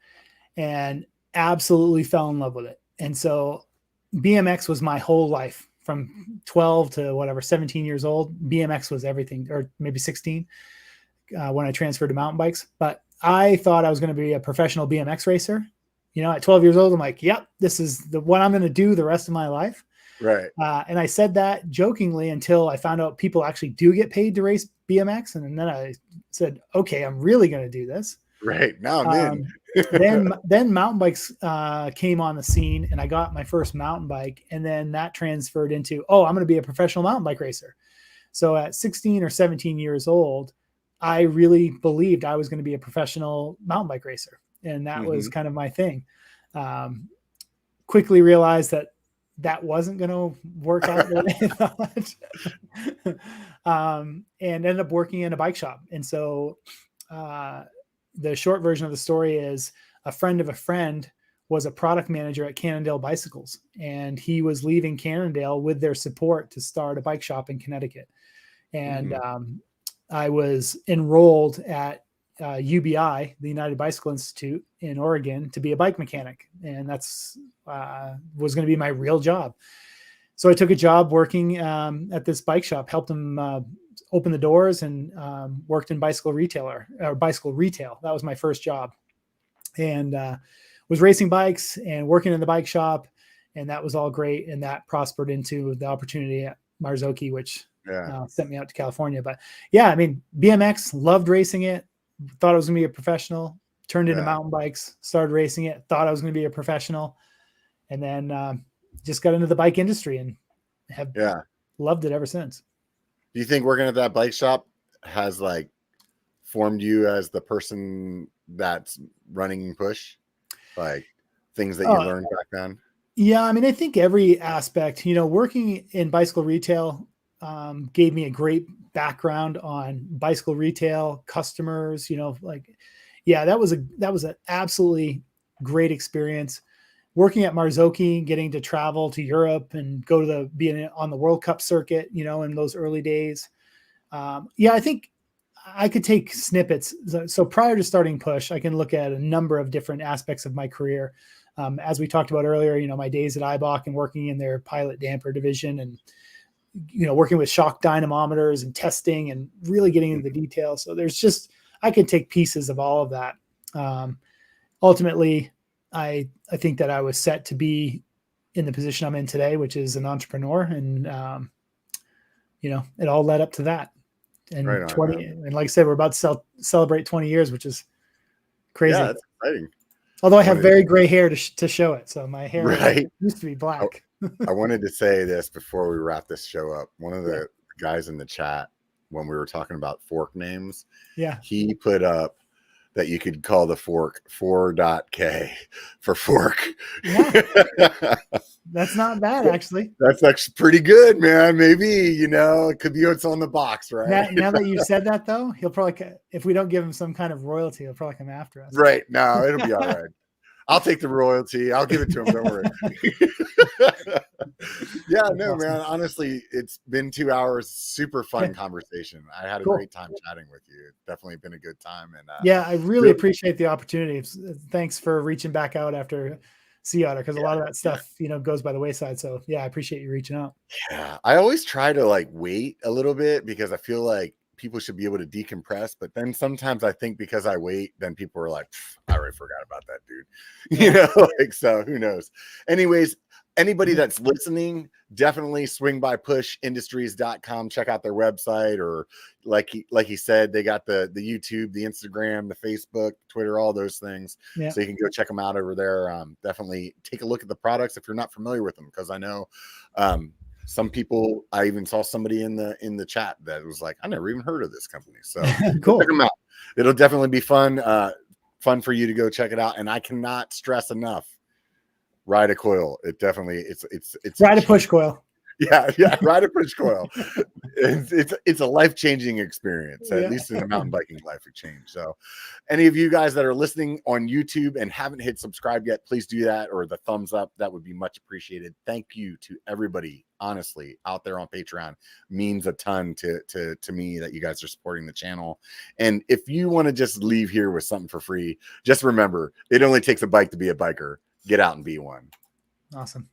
and absolutely fell in love with it. And so BMX was my whole life from 12 to whatever, 17 years old, BMX was everything, or maybe 16 when I transferred to mountain bikes. But I thought I was going to be a professional BMX racer. At 12 years old, I'm like, yep, this is what I'm going to do the rest of my life. Right. And I said that jokingly until I found out people actually do get paid to race BMX. And then I said, okay, I'm really going to do this. Right. Now I'm in. then mountain bikes came on the scene, and I got my first mountain bike. And then that transferred into, I'm going to be a professional mountain bike racer. So at 16 or 17 years old, I really believed I was going to be a professional mountain bike racer. And that was kind of my thing. Quickly realized that wasn't going to work out the way I thought. And ended up working in a bike shop. And so the short version of the story is a friend of a friend was a product manager at Cannondale Bicycles. And he was leaving Cannondale with their support to start a bike shop in Connecticut. And I was enrolled at UBI, the United Bicycle Institute in Oregon, to be a bike mechanic. And that's was going to be my real job. So I took a job working at this bike shop, helped them open the doors, and worked in bicycle retail. That was my first job, and was racing bikes and working in the bike shop. And that was all great. And that prospered into the opportunity at Marzocchi, which sent me out to California. But yeah, I mean, BMX, loved racing it. Thought I was going to be a professional, turned into mountain bikes, started racing it, thought I was going to be a professional, and then just got into the bike industry and have loved it ever since. Do you think working at that bike shop has like formed you as the person that's running Push? Like things that you learned back then? Yeah. I mean, I think every aspect, working in bicycle retail gave me a great background on bicycle retail, customers, that was an absolutely great experience. Working at Marzocchi, getting to travel to Europe and go to being on the World Cup circuit, in those early days. I think I could take snippets. So prior to starting Push, I can look at a number of different aspects of my career. As we talked about earlier, my days at IBOC and working in their pilot damper division, and working with shock dynamometers and testing and really getting into the details. So I could take pieces of all of that. Ultimately, I think that I was set to be in the position I'm in today, which is an entrepreneur. And, it all led up to that. And and like I said, we're about to celebrate 20 years, which is crazy. Yeah, that's exciting. Although I have very gray hair to show it. So my hair used to be black. I wanted to say this before we wrap this show up. One of the guys in the chat, when we were talking about fork names, he put up that you could call the fork 4.K for fork. Yeah. That's not bad, actually. That's actually pretty good, man. Maybe, it could be what's on the box, right? Now that you've said that, though, he'll probably, if we don't give him some kind of royalty, he'll probably come after us. Right. No, it'll be all right. I'll take the royalty. I'll give it to him. Don't worry. Man. Honestly, it's been 2 hours. Super fun conversation. I had a great time chatting with you. It's definitely been a good time. And I really appreciate the opportunity. Thanks for reaching back out after Sea Otter, because a lot of that stuff, goes by the wayside. So I appreciate you reaching out. Yeah, I always try to wait a little bit because I feel like people should be able to decompress, but then sometimes I think because I wait, then people are like, I already forgot about that dude. So who knows? Anyways, anybody that's listening, definitely swing by pushindustries.com, check out their website, or like he said, they got the YouTube, the Instagram, the Facebook, Twitter, all those things. So you can go check them out over there. Definitely take a look at the products if you're not familiar with them, because I know some people, I even saw somebody in the chat that was like, I never even heard of this company. So cool. Check them out. It'll definitely be fun for you to go check it out. And I cannot stress enough, ride a coil. It definitely it's ride a push coil. Yeah, ride a push coil. It's a life-changing experience, at least in the mountain biking life change. So any of you guys that are listening on YouTube and haven't hit subscribe yet, please do that, or the thumbs up. That would be much appreciated. Thank you to everybody, honestly, out there on Patreon. Means a ton to me that you guys are supporting the channel. And if you want to just leave here with something for free, just remember, it only takes a bike to be a biker. Get out and be one. Awesome.